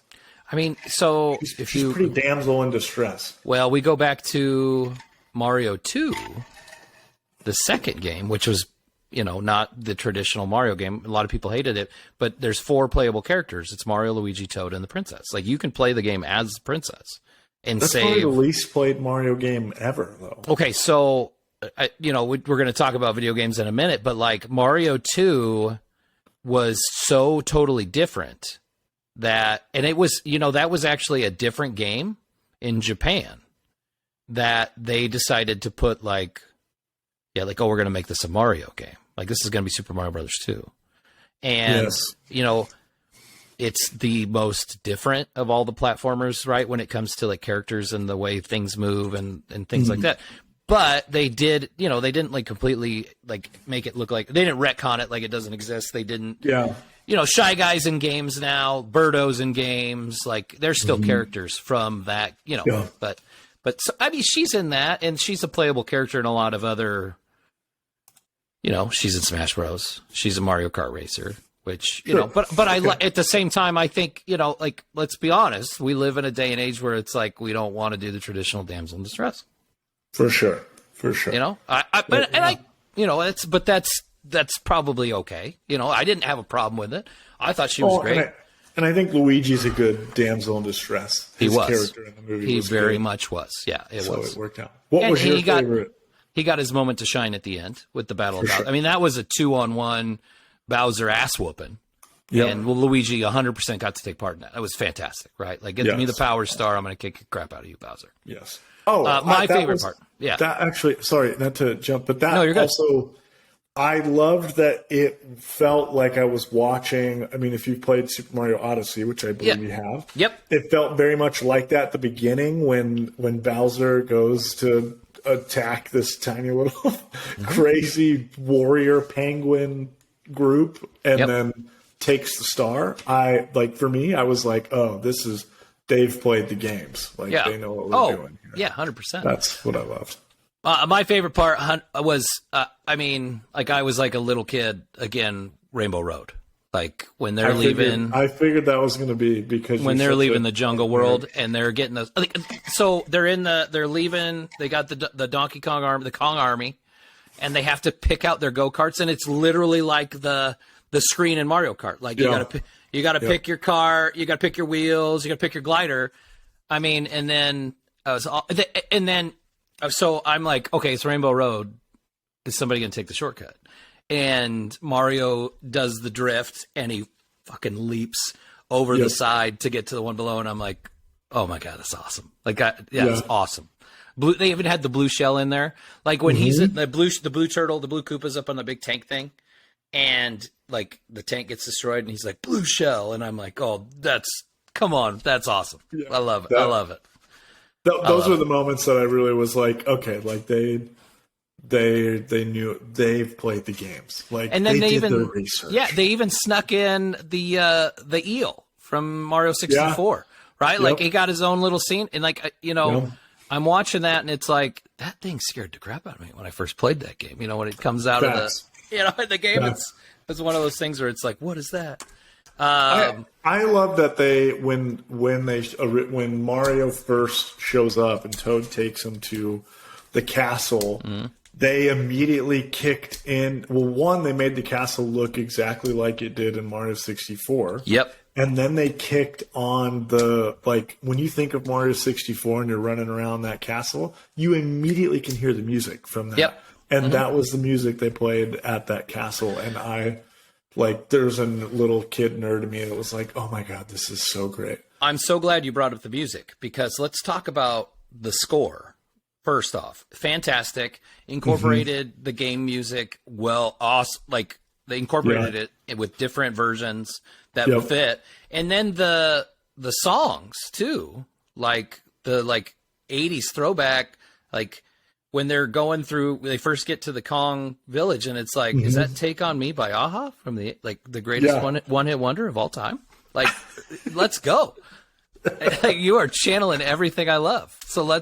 I mean, so she's pretty damsel in distress. Well, we go back to Mario 2, the second game, which was, not the traditional Mario game. A lot of people hated it, but there's 4 playable characters. It's Mario, Luigi, Toad, and the princess. Like, you can play the game as the princess and That's probably the least played Mario game ever, though. Okay, so, we're going to talk about video games in a minute, but, like, Mario 2 was so totally different and it was, that was actually a different game in Japan that they decided to put we're going to make this a Mario game. Like, this is going to be Super Mario Brothers 2. And, it's the most different of all the platformers, right? When it comes to like characters and the way things move and things like that. But they did, they didn't like completely like make it look like they didn't retcon it like it doesn't exist. They didn't, Shy Guys in games now, Birdo's in games, like they're still characters from that, but so, I mean, she's in that and she's a playable character in a lot of other, she's in Smash Bros. She's a Mario Kart racer, which, but at the same time, I think, like, let's be honest, we live in a day and age where it's like, we don't want to do the traditional damsel in distress. For sure. That's probably okay. I didn't have a problem with it. I thought she was great. And I think Luigi's a good damsel in distress. His character in the movie he was very good. much was. Yeah, it was. So it worked out. What was your favorite? He got his moment to shine at the end with the Battle of Bowser. Sure. I mean, that was a 2-on-1 Bowser ass whooping. Yep. And Luigi 100% got to take part in that. That was fantastic, right? Like, get me the Power Star. I'm going to kick the crap out of you, Bowser. Yes. My favorite part. Yeah. That actually, sorry, not to jump, but that you're good. Also, I loved that it felt like I was watching. I mean, if you've played Super Mario Odyssey, which I believe you have, it felt very much like that at the beginning when Bowser goes to attack this tiny little crazy warrior penguin group and then takes the star. For me, I was like, oh, this is. They've played the games. Like, they know what we're doing here. Yeah, 100%. That's what I loved. My favorite part was, I was like a little kid, again, Rainbow Road. Like, when they're leaving. I figured that was going to be because. When they're leaving the jungle world and they're getting those. So they're leaving, they got the Donkey Kong army, the Kong army, and they have to pick out their go-karts, and it's literally like the screen in Mario Kart. Like, you got to pick your car, you got to pick your wheels, you got to pick your glider. I mean, so I'm like, okay, it's Rainbow Road. Is somebody going to take the shortcut? And Mario does the drift and he fucking leaps over the side to get to the one below. And I'm like, oh my God, that's awesome. Like, it's awesome. They even had the blue shell in there. Like when he's in the blue turtle, the blue Koopa's up on the big tank thing. And like the tank gets destroyed and he's like, blue shell. And I'm like, oh, come on. That's awesome. Yeah, I love it. I love it. Those were the moments that I really was like, okay, like they knew they've played the games. Like, and then they did their research. Yeah, they even snuck in the eel from Mario 64, right? Yep. Like he got his own little scene, and like I'm watching that, and it's like that thing scared the crap out of me when I first played that game. When it comes out of the game, it's one of those things where it's like, what is that? I love that when Mario first shows up and Toad takes him to the castle, they immediately kicked in. Well, one, they made the castle look exactly like it did in Mario 64. Yep. And then they kicked on when you think of Mario 64 and you're running around that castle, you immediately can hear the music from that. Yep. And that was the music they played at that castle. And there's a little kid nerd in me that was like, oh my God, this is so great. I'm so glad you brought up the music because let's talk about the score. First off, fantastic. Incorporated the game music well. Awesome. Like they incorporated it with different versions that fit. And then the songs too, like 80s throwback, like when they're going through, they first get to the Kong village, and it's like, is that Take on Me by Aha from the greatest one-hit wonder of all time? Like, let's go. You are channeling everything I love. So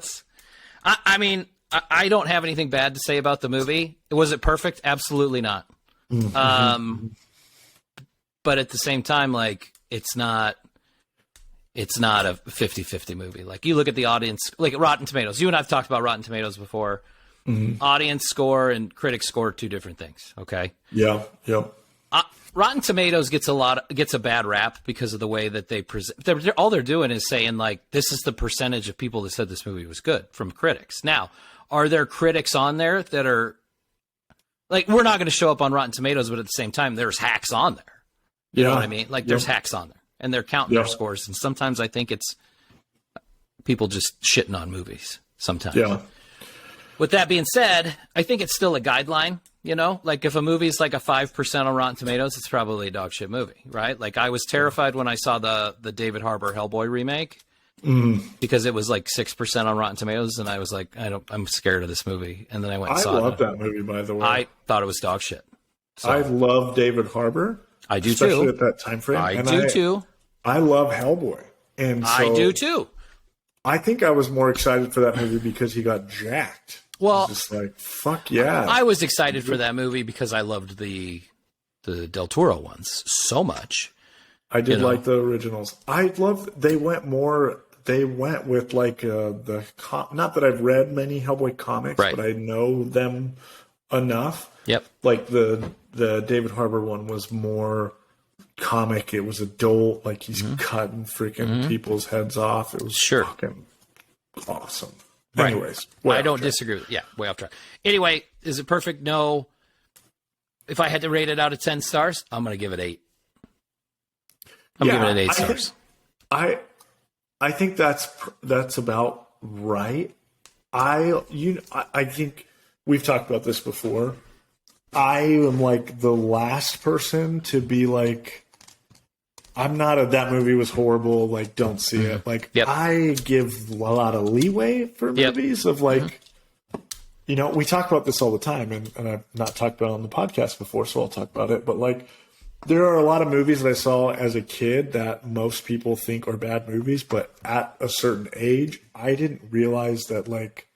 I mean, I don't have anything bad to say about the movie. Was it perfect? Absolutely not. But at the same time, like, it's not a 50-50 movie. Like, you look at the audience, like Rotten Tomatoes. You and I have talked about Rotten Tomatoes before. Audience score and critic score are two different things. Okay. Yeah. Rotten Tomatoes gets a bad rap because of the way that they present. All they're doing is saying, like, this is the percentage of people that said this movie was good from critics. Now, are there critics on there that are like, we're not going to show up on Rotten Tomatoes, but at the same time, there's hacks on there. You know what I mean? Like, there's hacks on there, and they're counting their scores. And sometimes I think it's people just shitting on movies sometimes. Yeah. With that being said, I think it's still a guideline, you know? Like, if a movie's like a 5% on Rotten Tomatoes, it's probably a dog shit movie, right? Like, I was terrified when I saw the David Harbour Hellboy remake because it was like 6% on Rotten Tomatoes, and I was like, I'm scared of this movie. And then I went and saw it. I love that movie, by the way. I thought it was dog shit. So, I love David Harbour. I do especially too. At that time frame. I do too. I love Hellboy. And so I do too. I think I was more excited for that movie because he got jacked. Well, just like, fuck yeah. I was excited for that movie because I loved the Del Toro ones so much. I did like the originals. I loved they went with like not that I've read many Hellboy comics, but I know them enough. Yep. Like the David Harbour one was more comic. It was adult. Like he's cutting freaking people's heads off. It was fucking awesome. Right. Anyways, I don't disagree with way off track. Anyway, is it perfect? No. If I had to rate it out of 10 stars, I'm going to give it 8. I'm giving it 8 stars. I think that's about right. I think we've talked about this before. I am like the last person to be like, I'm not that movie was horrible. Like, don't see it. Like, I give a lot of leeway for movies of like, you know, we talk about this all the time, and I've not talked about it on the podcast before, so I'll talk about it. But like, there are a lot of movies that I saw as a kid that most people think are bad movies, but at a certain age, I didn't realize that like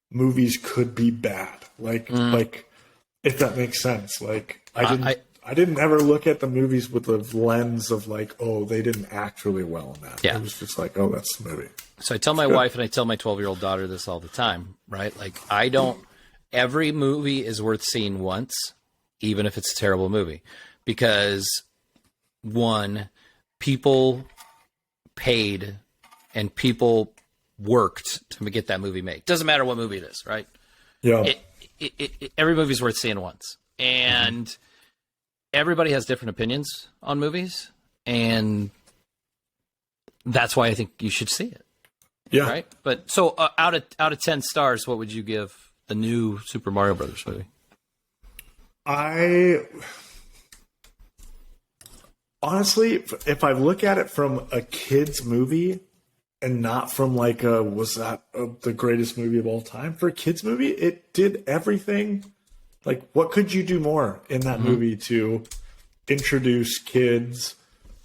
movies could be bad. Like, if that makes sense. Like, I didn't ever look at the movies with the lens of like, oh, they didn't act really well in that. Yeah. It was just like, oh, that's the movie. So I tell my wife and I tell my 12-year-old daughter this all the time, right? Like, every movie is worth seeing once, even if it's a terrible movie. Because, one, people paid and people worked to get that movie made. Doesn't matter what movie it is, right? Yeah. Every movie's worth seeing once. And everybody has different opinions on movies, and that's why I think you should see it. Yeah. Right. But so out of 10 stars, what would you give the new Super Mario Brothers movie? Honestly, if I look at it from a kid's movie and not from like was that the greatest movie of all time? For a kid's movie, it did everything. Like, what could you do more in that movie to introduce kids,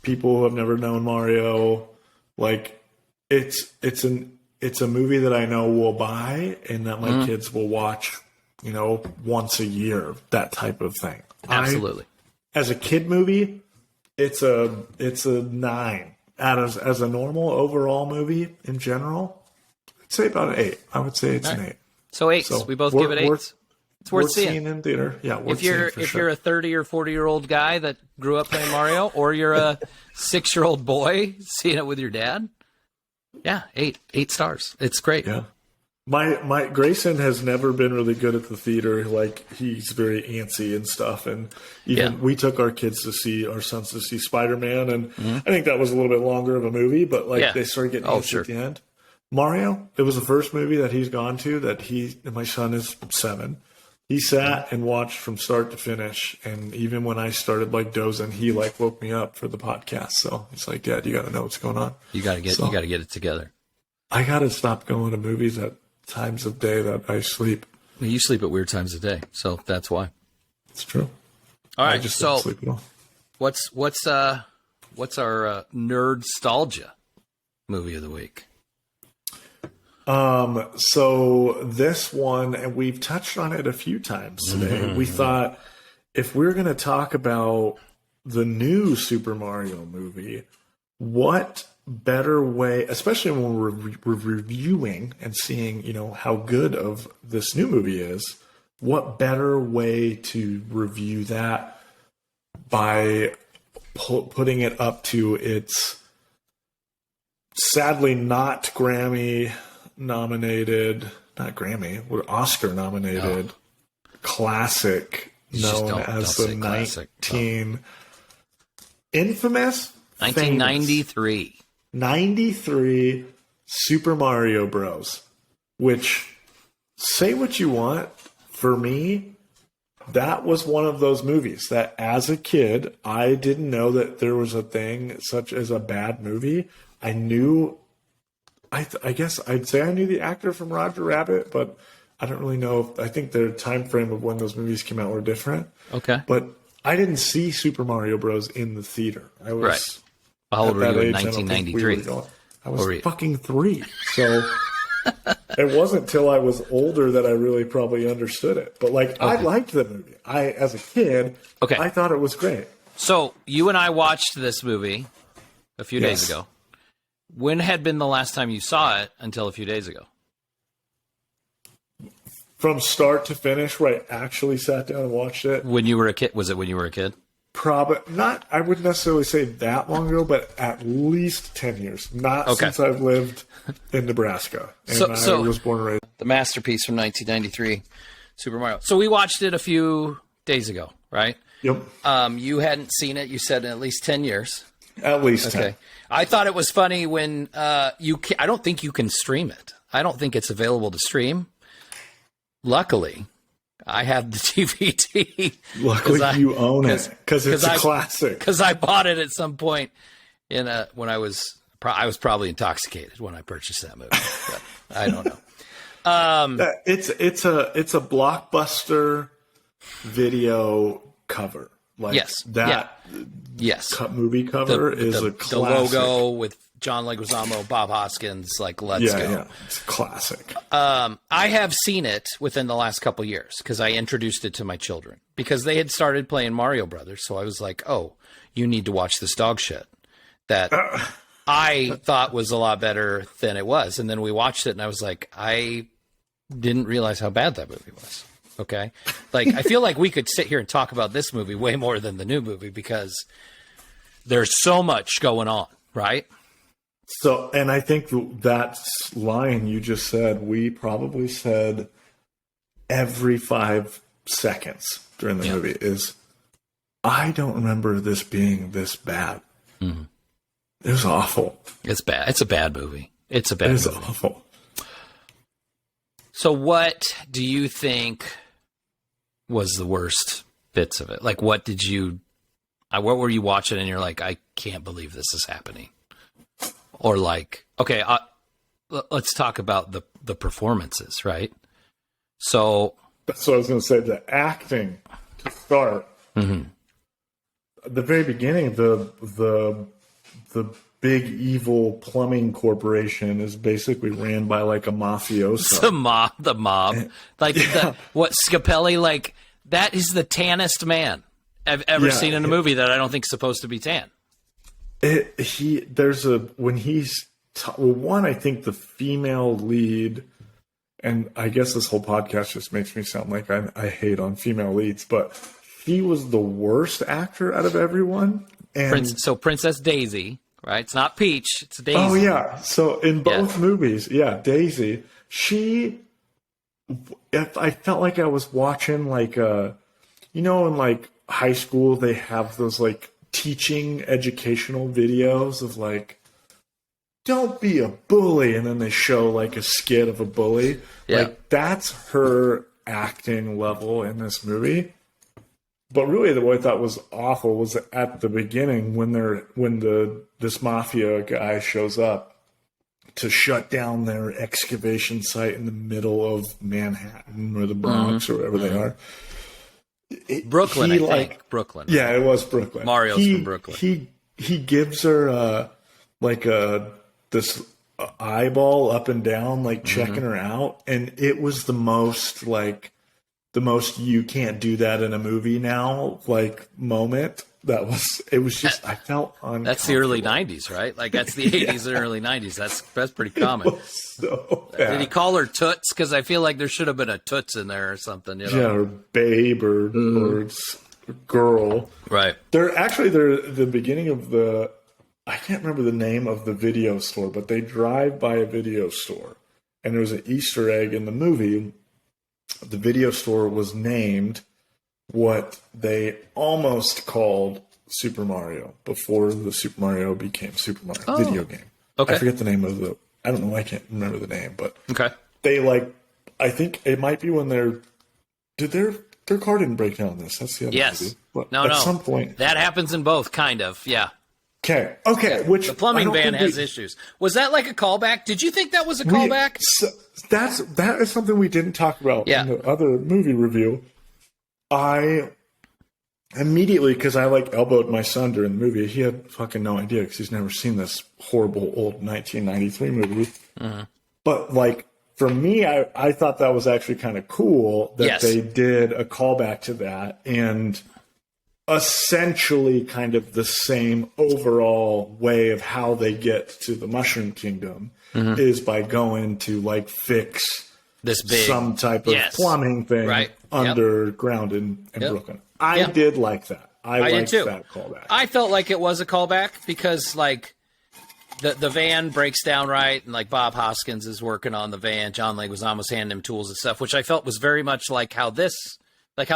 people who have never known Mario? Like, it's a movie that I know will buy and that my kids will watch, you know, once a year, that type of thing. Absolutely. As a kid movie, it's a 9. As a normal overall movie in general, I'd say about an 8. I would say it's an 8. So 8. So we both give it 8. It's worth seeing in theater. Yeah, if you're a 30 or 40-year-old guy that grew up playing Mario, or you're a 6-year-old boy seeing it with your dad, 8 stars. It's great. Yeah. My Grayson has never been really good at the theater. Like, he's very antsy and stuff. And even we took our sons to see Spider-Man, and I think that was a little bit longer of a movie, but like they started getting antsy at the end. Mario, it was the first movie that he's gone to that my son is 7. He sat and watched from start to finish, and even when I started like dozing, he like woke me up for the podcast. So he's like, "Dad, you got to know what's going on. You got to get it together." I gotta stop going to movies at times of day that I sleep. Well, you sleep at weird times of day, so that's why. It's true. All right, I just don't sleep at all. What's our nerd-stalgia movie of the week? So this one, and we've touched on it a few times today. We thought if we're going to talk about the new Super Mario movie, what better way, especially when we're reviewing and seeing, how good of this new movie is, what better way to review that by putting it up to its sadly not Grammy nominated, not Grammy, Oscar nominated classic known as the 19 infamous 1993 93 Super Mario Bros. Which, say what you want, for me, that was one of those movies that as a kid, I didn't know that there was a thing such as a bad movie. I knew, I guess I'd say I knew the actor from Roger Rabbit, but I don't really know. I think the time frame of when those movies came out were different. Okay. But I didn't see Super Mario Bros. In the theater. I was right. How old were you in 1993? I was fucking 3. So it wasn't till I was older that I really probably understood it. But I liked the movie. As a kid, I thought it was great. So you and I watched this movie a few days ago. When had been the last time you saw it until a few days ago? From start to finish, where I actually sat down and watched it. When you were a kid? Was it when you were a kid? Probably not. I wouldn't necessarily say that long ago, but at least 10 years. Not since I've lived in Nebraska. And I was born and raised. The masterpiece from 1993, Super Mario. So we watched it a few days ago, right? Yep. You hadn't seen it, you said, in at least 10 years. At least 10. Okay. I thought it was funny when I don't think you can stream it. I don't think it's available to stream. Luckily, I have the DVD. Luckily, you own it because it's a classic. Because I bought it at some point when I was probably intoxicated when I purchased that movie. But I don't know. It's a Blockbuster video cover. Movie cover is a classic. The logo with John Leguizamo, Bob Hoskins, let's go. Yeah, it's a classic. I have seen it within the last couple years because I introduced it to my children because they had started playing Mario Brothers. So I was like, oh, you need to watch this dog shit that I thought was a lot better than it was. And then we watched it and I was like, I didn't realize how bad that movie was. Okay. I feel like we could sit here and talk about this movie way more than the new movie because there's so much going on, right? So, and I think that line you just said, we probably said every 5 seconds during the movie is, I don't remember this being this bad. Mm-hmm. It was awful. It's bad. It's a bad movie. It's a bad movie. It is awful. So what do you think was the worst bits of it? What were you watching and you're like, I can't believe this is happening? Or okay, let's talk about the performances, right? So that's what I was going to say. The acting to start. Mm-hmm. At the very beginning, the big evil plumbing corporation is basically ran by a mafioso. The mob, what Scapelli that is the tannest man I've ever seen in a movie that I don't think is supposed to be tan. I think the female lead, and I guess this whole podcast just makes me sound like I hate on female leads, but he was the worst actor out of everyone. And Princess Daisy, right? It's not Peach, it's Daisy. Oh yeah. So in both movies, Daisy, I felt like I was watching in high school they have those teaching educational videos of don't be a bully, and then they show a skit of a bully. That's her acting level in this movie. But really what I thought was awful was at the beginning when this mafia guy shows up to shut down their excavation site in the middle of Manhattan or the Bronx or wherever they are. Brooklyn, I think. Brooklyn. Yeah, it was Brooklyn. Mario's from Brooklyn. He gives her this eyeball up and down, like checking her out, and it was the most you can't do that in a movie now moment. It was just, I felt uncomfortable. That's the early 90s, right? Like, that's the 80s and early 90s. That's pretty common. So bad. Did he call her Toots? Because I feel like there should have been a Toots in there or something. You know? Yeah, or babe or girl. Right. They're the beginning of I can't remember the name of the video store, but they drive by a video store. And there was an Easter egg in the movie. The video store was named what they almost called Super Mario before the Super Mario became Super Mario video game. Okay. I forget the name of I don't know, I can't remember the name, but okay. They I think it might be when their car didn't break down in this. That's the other movie. But no. At some point. That happens in both, kind of, yeah. Okay. Yeah. Which the plumbing van has issues. Was that like a callback? Did you think that was a callback? That is something we didn't talk about in the other movie review. I immediately, because I elbowed my son during the movie, he had fucking no idea because he's never seen this horrible old 1993 movie. Mm-hmm. But for me, I thought that was actually kind of cool that they did a callback to that, and essentially kind of the same overall way of how they get to the Mushroom Kingdom is by going to fix this big some type of plumbing thing underground in Brooklyn. I did like that. I liked that callback. I felt like it was a callback because the van breaks down, right, and Bob Hoskins is working on the van. John Leguizamo's handing him tools and stuff, which I felt was very much how the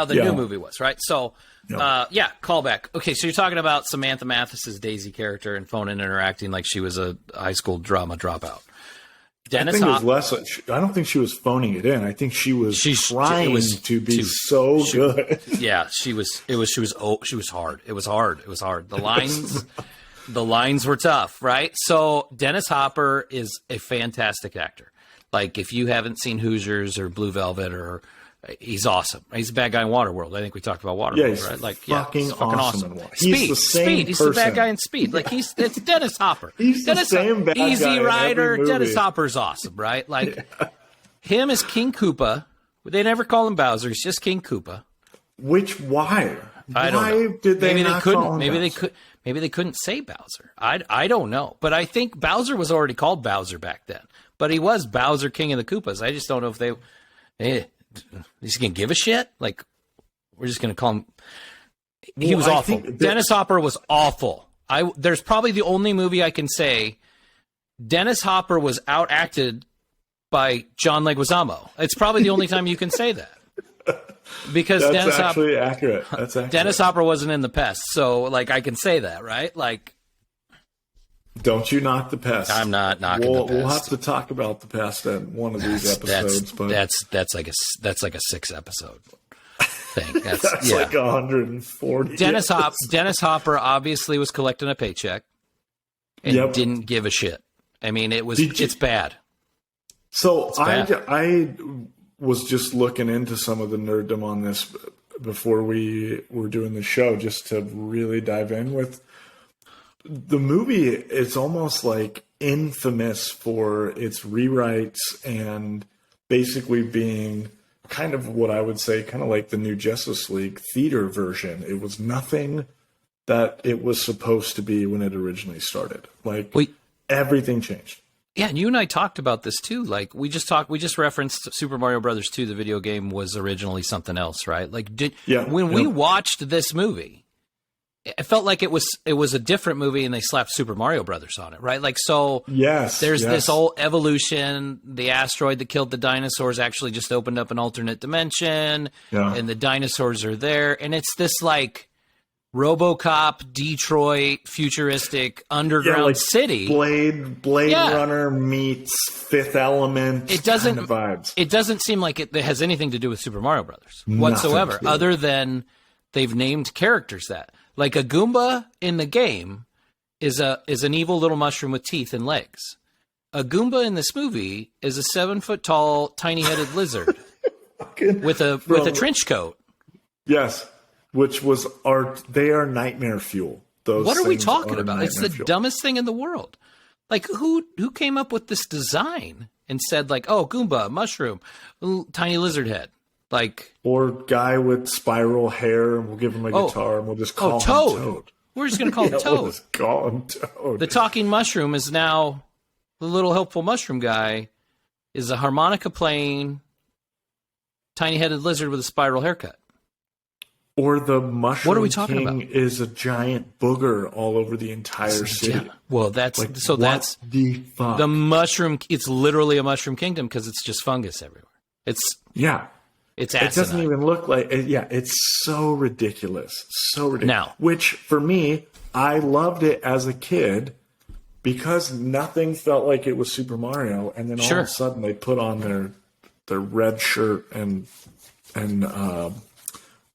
new movie was, right? So, callback. Okay, so you're talking about Samantha Mathis's Daisy character and phone and interacting like she was a high school drama dropout. I don't think she was phoning it in. I think she was trying to be so good. Yeah, she was hard. It was hard. The lines were tough, right? So Dennis Hopper is a fantastic actor. If you haven't seen Hoosiers or Blue Velvet he's awesome. He's a bad guy in Waterworld. I think we talked about Waterworld, right? He's fucking awesome. He's the same Speed. He's the bad guy in Speed. It's Dennis Hopper. He's the same bad Easy guy Rider. in every movie. Dennis Hopper's awesome, right? Him as King Koopa. They never call him Bowser. He's just King Koopa. Why? I don't know. Did they maybe not they couldn't. Call him maybe Bowser? they could. Maybe they couldn't say Bowser. I don't know. But I think Bowser was already called Bowser back then. But he was Bowser, King of the Koopas. I just don't know if they. He's gonna give a shit. We're just gonna call him. He was awful. Dennis Hopper was awful. There's probably the only movie I can say Dennis Hopper was outacted by John Leguizamo. It's probably the only time you can say that because that's actually accurate. That's accurate. Dennis Hopper wasn't in The Pest, so I can say that, right? Don't you knock The Pest? I'm not knocking The Pest. We'll have to talk about The Pest in one of these episodes. That's like a 6 episode thing. That's 140. Dennis Hopper obviously was collecting a paycheck and didn't give a shit. I mean, it's bad. So it's bad. I was just looking into some of the nerddom on this before we were doing the show, just to really dive in with. The movie, it's almost infamous for its rewrites and basically being kind of what I would say, kind of like the new Justice League theater version. It was nothing that it was supposed to be when it originally started. Everything changed. Yeah, and you and I talked about this too. We just referenced Super Mario Brothers 2, the video game was originally something else, right? We watched this movie, it felt like it was a different movie and they slapped Super Mario Brothers on it, right? There's this whole evolution. The asteroid that killed the dinosaurs actually just opened up an alternate dimension, and the dinosaurs are there. And it's this RoboCop, Detroit, futuristic underground city. Blade Runner meets Fifth Element. It doesn't kind of vibes. It doesn't seem like it has anything to do with Super Mario Brothers whatsoever, other than they've named characters that. A Goomba in the game is an evil little mushroom with teeth and legs. a Goomba in this movie is a 7-foot-tall, tiny-headed lizard with a trench coat. Yes, which was they are nightmare fuel. Those what are we talking are about? It's the dumbest thing in the world. Like, who came up with this design and said, like, oh, Goomba, mushroom, little tiny lizard head? Like, or guy with spiral hair, and we'll give him a guitar, and we'll just call him Toad. We're just going to call him Toad. We'll just call him Toad. The talking mushroom is now the little helpful mushroom guy is a harmonica playing tiny-headed lizard with a spiral haircut. Or the mushroom what are we talking king about? Is a giant booger all over the entire city. Yeah. Well, that's like, that's the fuck? The mushroom. It's literally a mushroom kingdom because it's just fungus everywhere. It's asinine. It doesn't even look like it's so ridiculous. So ridiculous. Now, which for me, I loved it as a kid because nothing felt like it was Super Mario, and then all of a sudden they put on their red shirt and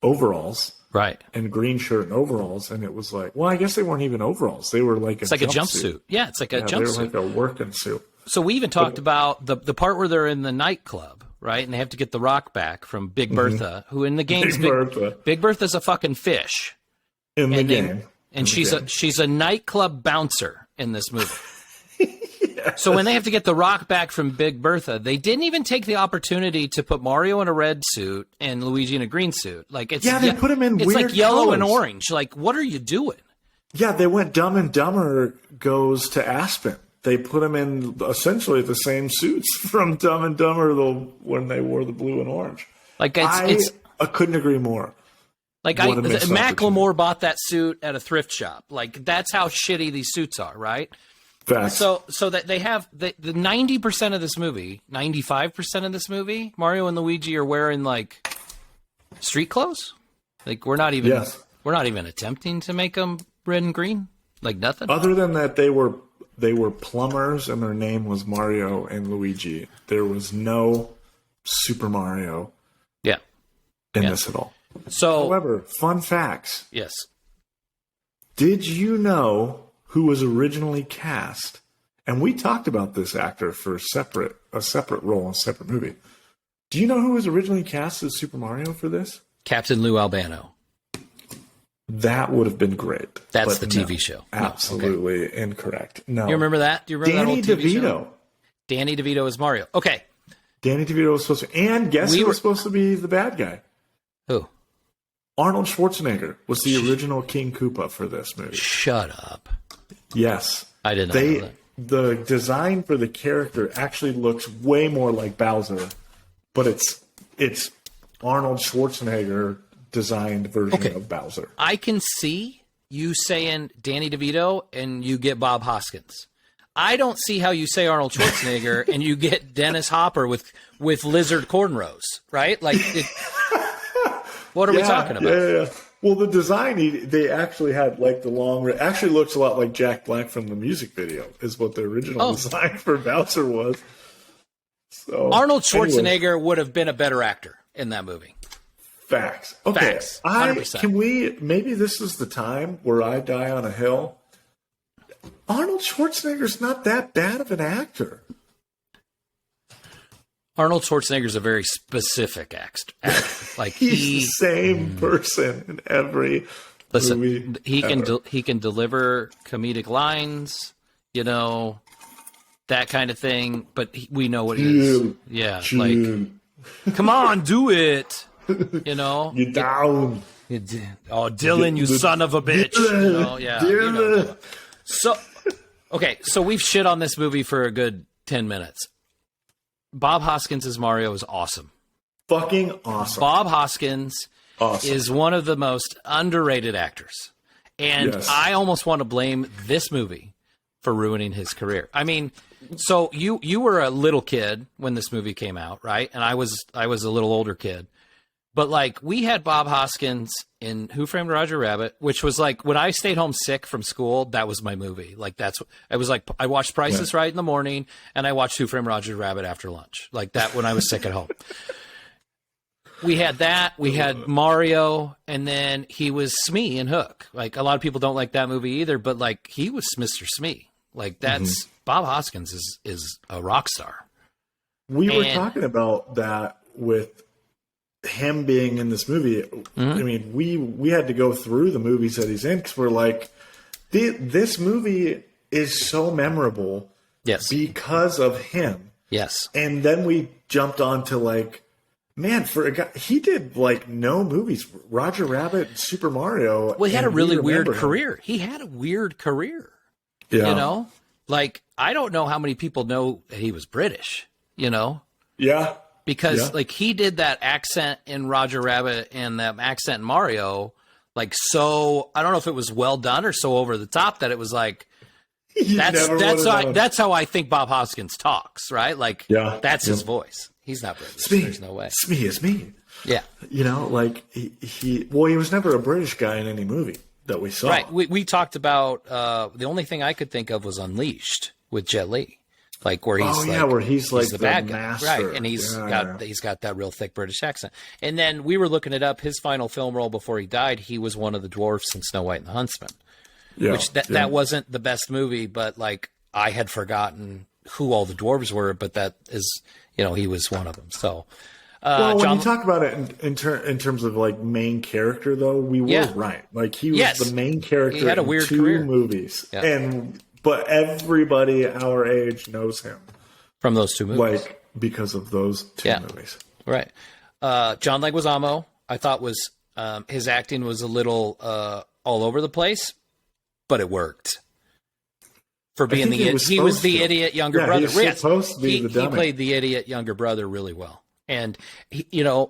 overalls, right? And green shirt and overalls, and it was like, well, I guess they weren't even overalls; they were like a jumpsuit. Yeah, it's like a jumpsuit. They were like a working suit. So we even talked about the part where they're in the nightclub, right? And they have to get the rock back from Big Bertha, who in the game Big Bertha's a fucking fish in the game, and she's a nightclub bouncer in this movie. Yes. So when they have to get the rock back from Big Bertha, they didn't even take the opportunity to put Mario in a red suit and Luigi in a green suit. Like they put him in. It's weird like yellow colors. and orange. Like, what are you doing? Yeah, they went Dumb and Dumber goes to Aspen. They put him in essentially the same suits from Dumb and Dumber when they wore the blue and orange. Like I couldn't agree more. Like Macklemore bought that suit at a thrift shop. Like that's how shitty these suits are, right? Facts. So that they have the 90% of this movie, 95% of this movie, Mario and Luigi are wearing like street clothes. Like we're not even attempting to make them red and green. Like nothing. Other than that, they were plumbers and their name was Mario and Luigi. There was no Super Mario. Yeah. In this at all. So, however, fun facts. Yes. Did you know who was originally cast? And we talked about this actor for a separate role in a separate movie. Do you know who was originally cast as Super Mario for this? Captain Lou Albano. That would have been great. That's the TV show. Absolutely incorrect. No. You remember that? Do you remember Danny that old TV DeVito. show? Danny DeVito is Mario. Okay. Danny DeVito was supposed to, and guess who was supposed to be the bad guy? Who? Arnold Schwarzenegger was the original King Koopa for this movie. Shut up. Yes. I didn't know that. The design for the character actually looks way more like Bowser, but it's Arnold Schwarzenegger designed version of Bowser. I can see you saying Danny DeVito and you get Bob Hoskins. I don't see how you say Arnold Schwarzenegger and you get Dennis Hopper with lizard cornrows, right? Like, what are we talking about? Yeah. Well, the design, they actually had like the long, actually looks a lot like Jack Black from the music video is what the original design for Bowser was. So Arnold Schwarzenegger would have been a better actor in that movie. Facts. Okay. Facts. 100%. Can we, maybe this is the time where I die on a hill. Arnold Schwarzenegger's not that bad of an actor. Arnold Schwarzenegger's a very specific actor. Like he's the same person in every movie. He can deliver comedic lines, that kind of thing. But we know what it is. Yeah, like, come on, do it. You down. Dylan, you son of a bitch. Dylan. So we've shit on this movie for a good 10 minutes. Bob Hoskins as Mario is awesome. Fucking awesome. Bob Hoskins is one of the most underrated actors. And I almost want to blame this movie for ruining his career. I mean, so you were a little kid when this movie came out, right? And I was a little older kid. But like we had Bob Hoskins in Who Framed Roger Rabbit, which was like when I stayed home sick from school, that was my movie. Like I was like I watched Price is Right in the morning and I watched Who Framed Roger Rabbit after lunch. Like that when I was sick at home. We had that, we had Mario, and then he was Smee in Hook. Like a lot of people don't like that movie either, but like he was Mr. Smee. Like that's Bob Hoskins is a rock star. We were talking about that with him being in this movie. I mean, we had to go through the movies that he's in because we're like, this movie is so memorable, because of him. Yes, and then we jumped on to like, man, for a guy, he did like no movies. Roger Rabbit, Super Mario. Well, he had a really weird career. He had a weird career. Yeah, you know, like I don't know how many people know that he was British. You know, because like he did that accent in Roger Rabbit and that accent in Mario, like so. I don't know if it was well done or so over the top that it was like that's how I think Bob Hoskins talks, right? Like that's his voice. He's not British. It's me. There's no way. It's me. It's me. Yeah, you know, like he was never a British guy in any movie that we saw. Right. We talked about the only thing I could think of was Unleashed with Jet Li. Like where he's where he's like the bad guy, master. Right? And he's got that real thick British accent. And then we were looking it up. His final film role before he died, he was one of the dwarfs in Snow White and the Huntsman. Yeah, which that wasn't the best movie, but like I had forgotten who all the dwarves were, but that is he was one of them. So, when you talk about it in terms of like main character, though, we were right. Like he was the main character. He had a weird career. movies, But everybody our age knows him from those two movies, like because of those two movies. Right. John Leguizamo, I thought was his acting was a little all over the place, but it worked. For being he was the idiot younger brother. He played the idiot younger brother really well, and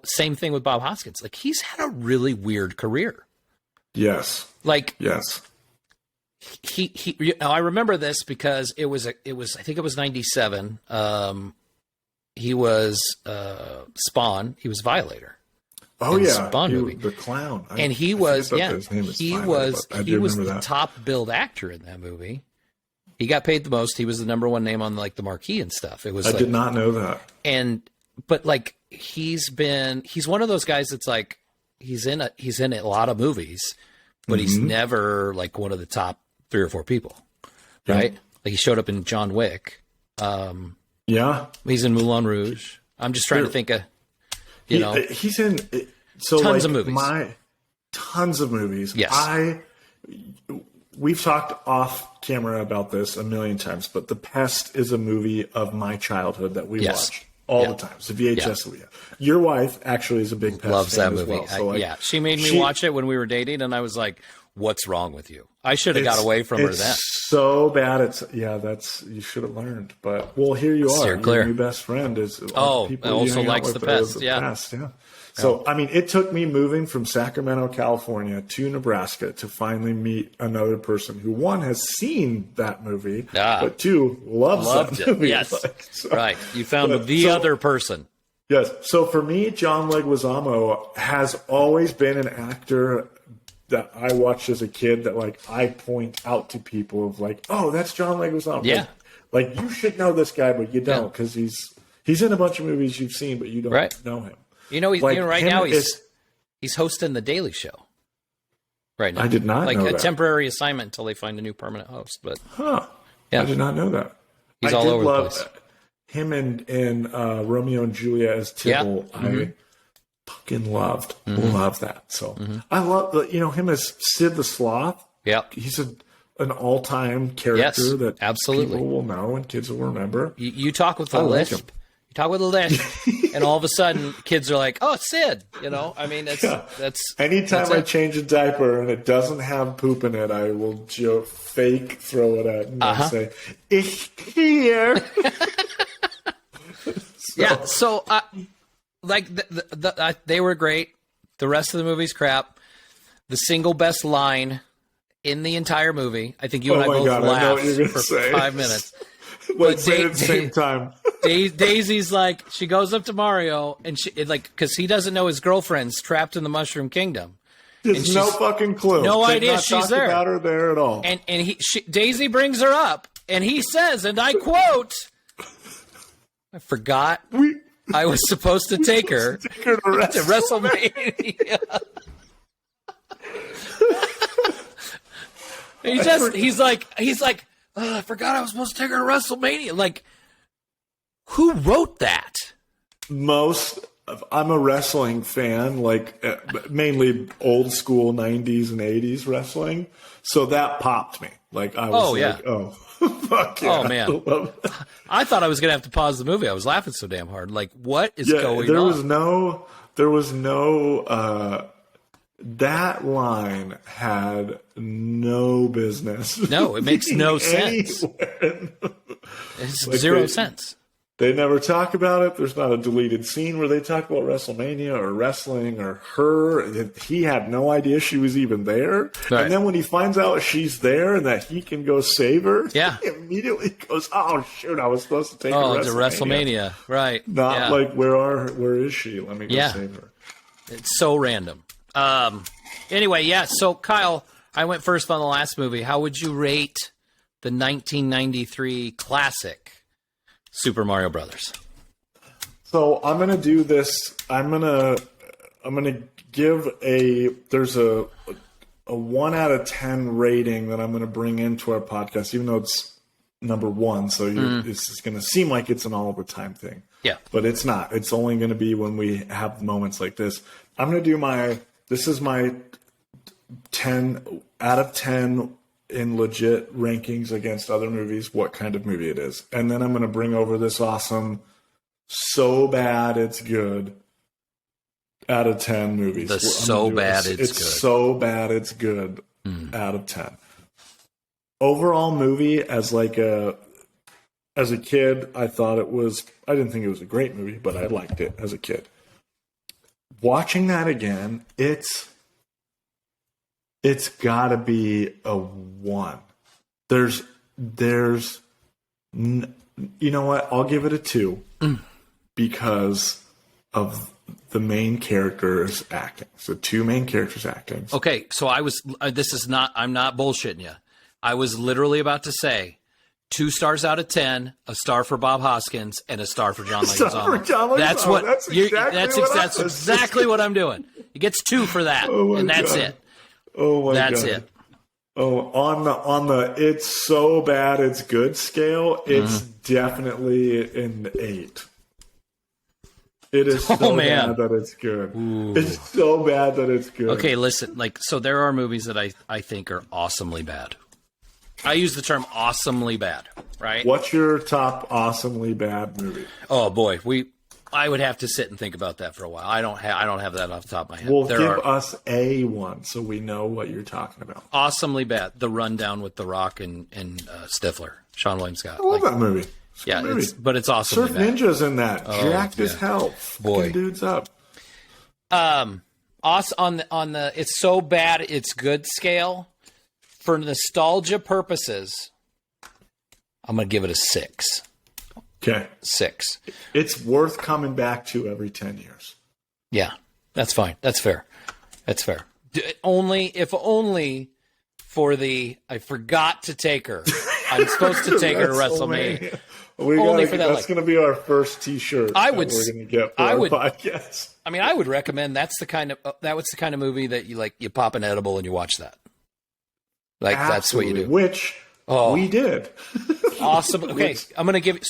same thing with Bob Hoskins. Like he's had a really weird career. Yes. Yes. I remember this because it was I think it was 97. He was Spawn. He was Violator. Oh yeah, Spawn movie, the clown, and he was the top billed actor in that movie. He got paid the most. He was the number one name on like the marquee and stuff. It was. I did not know that. But like he's one of those guys that's like he's in a lot of movies, but he's never like one of the top 3 or 4 people, right? Like he showed up in John Wick. He's in Moulin Rouge. I'm just trying to think of, he's in tons of movies. Tons of movies. Yes. We've talked off camera about this a million times, but The Pest is a movie of my childhood that we watch all the time. It's a VHS we have. Your wife actually is a big Pest loves fan that movie. as well. So she made me watch it when we were dating, and I was like, "What's wrong with you?" I should have got away from her then. So bad. You should have learned. But here you are. Your new best friend is people also likes The Pest. Pest. So I mean, it took me moving from Sacramento, California, to Nebraska to finally meet another person who, one, has seen that movie, but two, loved that movie. Yes, right. You found the other person. Yes. So for me, John Leguizamo has always been an actor that I watched as a kid that like I point out to people of like, oh, that's John Leguizamo. Yeah. Like you should know this guy, but you don't because he's in a bunch of movies you've seen, but you don't know him. Right now he's hosting the Daily Show. Right now, I did not know that. Temporary assignment until they find a new permanent host. But I did not know that. He's all over the place. Him and Romeo and Juliet as Tybalt. I fucking loved that. So I love him as Sid the Sloth. Yeah, he's an all-time character that absolutely people will know and kids will remember. You talk with a lisp. Talk with a lisp, and all of a sudden, kids are like, "Oh, it's Sid." I mean, that's. Anytime I change a diaper and it doesn't have poop in it, I will fake throw it at and say, "It's here." So they were great. The rest of the movie's crap. The single best line in the entire movie, I think you and I both laughed for 5 minutes. Let's say it at the same time. Daisy's like, she goes up to Mario and because he doesn't know his girlfriend's trapped in the Mushroom Kingdom. There's no fucking clue. No idea she's there. About her there at all. And Daisy brings her up and he says, and I quote, I forgot I was supposed to take her to WrestleMania. He's like, I forgot I was supposed to take her to WrestleMania. Like, who wrote that? I'm a wrestling fan, like mainly old school 90s and 80s wrestling. So that popped me. Like I was fuck yeah. Oh man. I thought I was going to have to pause the movie. I was laughing so damn hard. Like, what is going on? There was no that line had no business. No, it makes no sense. It's like zero sense. They never talk about it. There's not a deleted scene where they talk about WrestleMania or wrestling or her. He had no idea she was even there. Right. And then when he finds out she's there and that he can go save her, he immediately goes, "Oh shoot, I was supposed to take her to WrestleMania." Right. Not like where is she? Let me go save her. It's so random. Anyway, so Kyle, I went first on the last movie. How would you rate the 1993 classic Super Mario Brothers? So I'm gonna do this. I'm gonna give there's a 1 out of 10 rating that I'm gonna bring into our podcast, even though it's number 1. So it's just gonna seem like it's an all the time thing. Yeah, but it's not. It's only gonna be when we have moments like this. I'm gonna do this is my 10 out of 10 in legit rankings against other movies, what kind of movie it is. And then I'm going to bring over this awesome, so bad it's good, out of 10 movies. It's so bad it's good, out of 10. Overall movie, as a kid, I didn't think it was a great movie, but I liked it as a kid. Watching that again, it's gotta be a 1. There's, you know what? I'll give it a 2 because of the main characters acting. So 2 main characters acting. Okay, so I'm not bullshitting you. I was literally about to say 2 stars out of 10, a star for Bob Hoskins, and a star for John Leguizamo. That's exactly what I'm doing. It gets 2 for that, and that's it. Oh my God. That's it. Oh, on the it's so bad it's good scale, it's definitely an 8. It is so bad that it's good. Ooh. It's so bad that it's good. Okay, listen, so there are movies that I think are awesomely bad. I use the term awesomely bad, right? What's your top awesomely bad movie? Oh boy, I would have to sit and think about that for a while. I don't have that off the top of my head. Well, give us a one so we know what you're talking about. Awesomely bad. The Rundown with The Rock and Stifler, Sean William Scott. I love that movie. But it's awesomely Surf bad. Ninja's in that. Jacked as hell. Boy, dude's up. On the it's so bad it's good scale. For nostalgia purposes, I'm gonna give it a 6. Okay. 6. It's worth coming back to every 10 years. Yeah, that's fine. That's fair. If only for I forgot to take her. I'm supposed to take her to WrestleMania. That's going to be our first T-shirt. We're going to get for our podcast. I mean, I would recommend that was the kind of movie that you pop an edible and you watch that. That's what you do. Which we did. Awesome. Okay, I'm going to give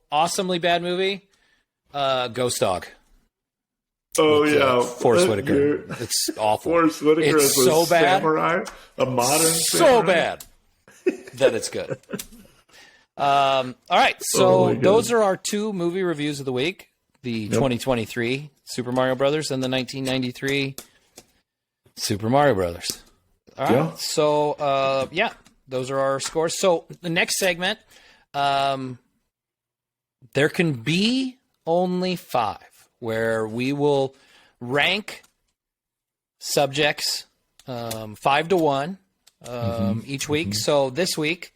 awesomely bad movie. Ghost Dog. Oh yeah, Forrest Whitaker. It's awful. Forrest Whitaker is so bad. Samurai, a modern so bad that it's good. All right, so those are our 2 movie reviews of the week: the 2023 Super Mario Brothers and the 1993 Super Mario Brothers. All right, so those are our scores. So the next segment, there can be only 5, where we will rank subjects 5 to 1 each week. So this week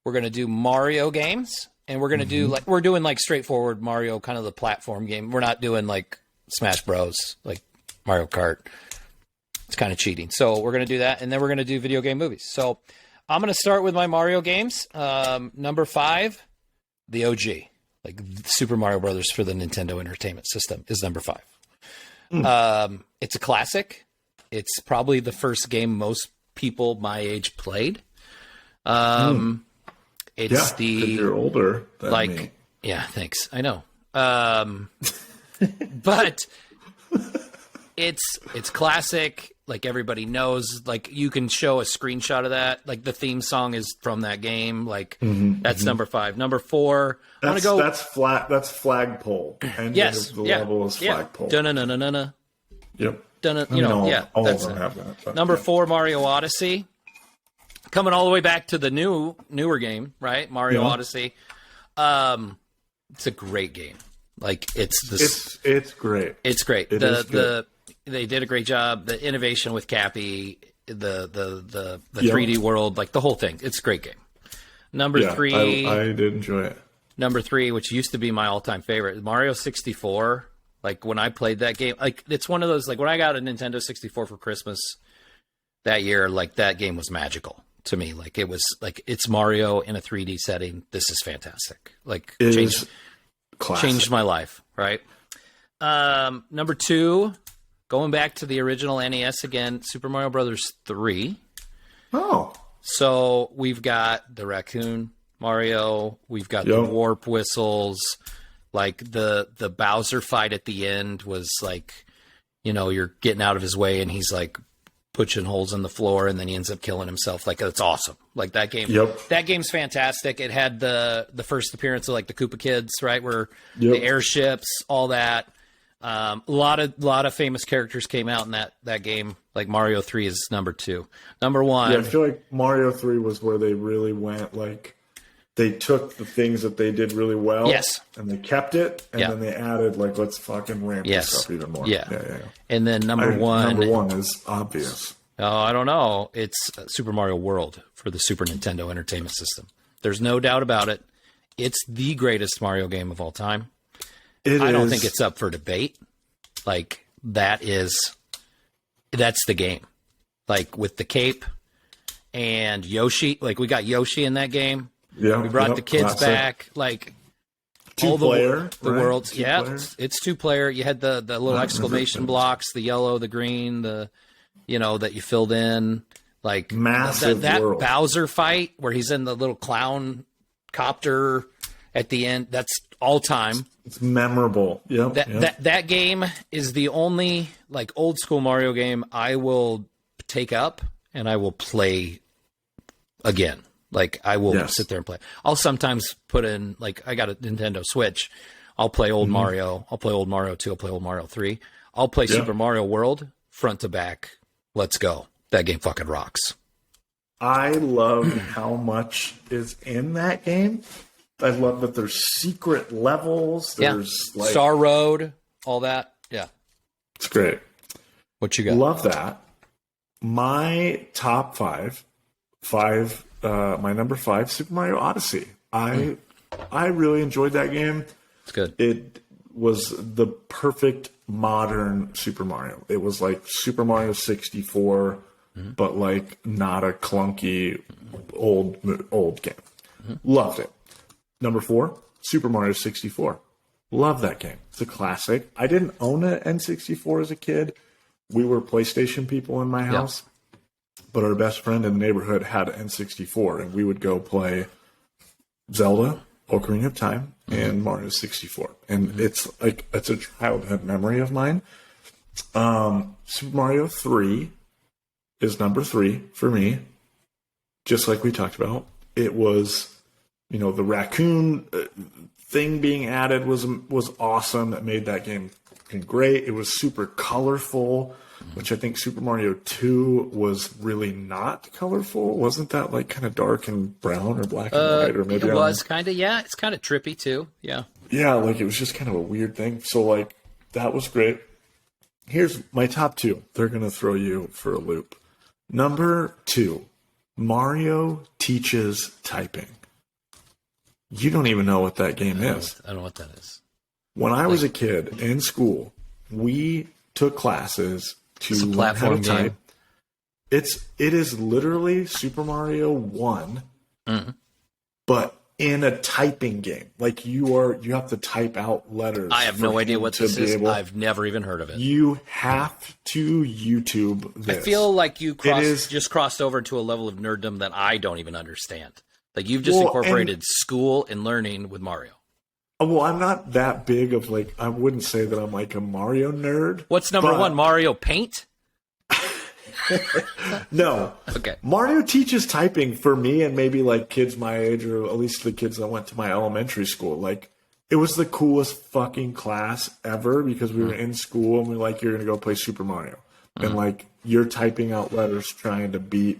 we're going to do Mario games, and we're going to do we're doing straightforward Mario, kind of the platform game. We're not doing Smash Bros, like Mario Kart. It's kind of cheating. So we're going to do that, and then we're going to do video game movies. So I'm going to start with my Mario games. Number 5, the OG, Super Mario Brothers for the Nintendo Entertainment System is number 5. It's a classic. It's probably the first game most people my age played. It's 'cause you're older than me. Yeah, thanks. I know. But it's classic. Like everybody knows, like you can show a screenshot of that. Like the theme song is from that game. Like that's number 5. Number 4. That's That's flagpole. Yes. Of the level is flagpole. Dun-na-na-na-na. Yep. All of them have that. Number 4, Mario Odyssey. Coming all the way back to the newer game, right? Mario Odyssey. It's a great game. Like it's great. It's great. They did a great job. The innovation with Cappy, the 3D world, like the whole thing. It's a great game. Number 3, I did enjoy it. Number 3, which used to be my all-time favorite, Mario 64. Like when I played that game, like it's one of those, like when I got a Nintendo 64 for Christmas that year, like that game was magical to me. Like it was like, it's Mario in a 3D setting. This is fantastic. Like changed my life. Right. Number 2, going back to the original NES again, Super Mario Brothers 3. Oh, so we've got the raccoon Mario. We've got the warp whistles. Like the Bowser fight at the end was like, you're getting out of his way and he's like pushing holes in the floor and then he ends up killing himself. Like it's awesome. Like that game. That game's fantastic. It had the first appearance of like the Koopa Kids, right? Where the airships, all that. A lot of famous characters came out in that game. Like Mario 3 is number 2. Number 1. Yeah, I feel like Mario 3 was where they really went like. They took the things that they did really well, and they kept it, and then they added like, let's fucking ramp this up even more. Yeah. And then number 1. Number 1 is obvious. Oh, I don't know. It's Super Mario World for the Super Nintendo Entertainment System. There's no doubt about it. It's the greatest Mario game of all time. I don't think it's up for debate. Like that's the game. Like with the cape and Yoshi. Like we got Yoshi in that game. Yeah, we brought the kids back, like all the worlds. It's 2-player. You had the little exclamation blocks, the yellow, the green, that you filled in, like massive that world. Bowser fight where he's in the little clown copter at the end. That's all time. It's memorable. That game is the only like old school Mario game I will take up and I will play again. Like I will sit there and play. I'll sometimes put in, like I got a Nintendo Switch. I'll play old Mario. I'll play old Mario 2. I'll play old Mario 3. I'll play Super Mario World front to back. Let's go. That game fucking rocks. I love how much is in that game. I love that there's secret levels. There's like Star Road, all that. Yeah. It's great. What you got? Love that. My top 5, my number 5, Super Mario Odyssey. I really enjoyed that game. It's good. It was the perfect modern Super Mario. It was like Super Mario 64, but like not a clunky old game. Loved it. Number 4, Super Mario 64. Love that game. It's a classic. I didn't own an N64 as a kid. We were PlayStation people in my house. But our best friend in the neighborhood had an N64, and we would go play Zelda, Ocarina of Time, and Mario 64. And it's a childhood memory of mine. Super Mario 3 is number 3 for me. Just like we talked about. It was, the raccoon thing being added was awesome. That made that game great. It was super colorful, which I think Super Mario 2 was really not colorful. Wasn't that like kind of dark and brown or black and white? Or maybe it was kind of, it's kind of trippy too. Yeah. Yeah, like it was just kind of a weird thing. So like that was great. Here's my top 2. They're going to throw you for a loop. Number 2, Mario Teaches Typing. You don't even know what that game is. I don't know what that is. When I was a kid in school, we took classes to learn how to type. It is literally Super Mario 1, but in a typing game. Like you have to type out letters. I have no idea what this is. I've never even heard of it. You have to YouTube this. I feel like you just crossed over to a level of nerddom that I don't even understand. Like you've just incorporated school and learning with Mario. Well, I'm not that big of like, I wouldn't say that I'm like a Mario nerd. What's number one? Mario Paint? No. Okay. Mario teaches typing for me and maybe like kids my age, or at least the kids that went to my elementary school. Like, it was the coolest fucking class ever because we were in school and we were like, you're going to go play Super Mario. And like, you're typing out letters trying to beat,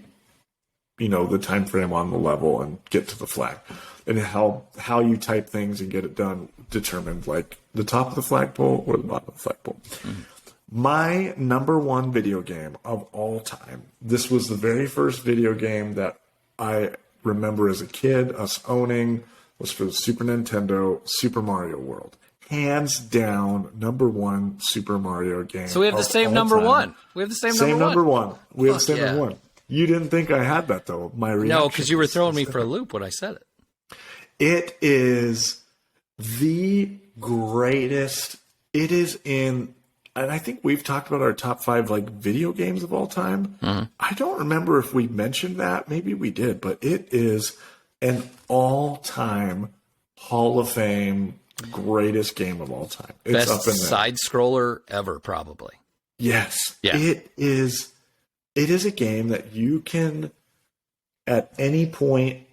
the time frame on the level and get to the flag. And how you type things and get it done determined like the top of the flagpole or the bottom of the flagpole. My number one video game of all time, this was the very first video game that I remember as a kid us owning, was for the Super Nintendo, Super Mario World. Hands down, number one Super Mario game. So we have the same number one. We have the same number one. We have the same number one. You didn't think I had that, though. My reaction. No, because you were throwing me for a loop when I said it. It is the greatest. It is in, and I think we've talked about our top 5 like video games of all time. I don't remember if we mentioned that. Maybe we did, but it is an all-time Hall of Fame greatest game of all time. It's Best up in there. Side scroller ever, probably. Yes. Yeah. It is a game that you can at any point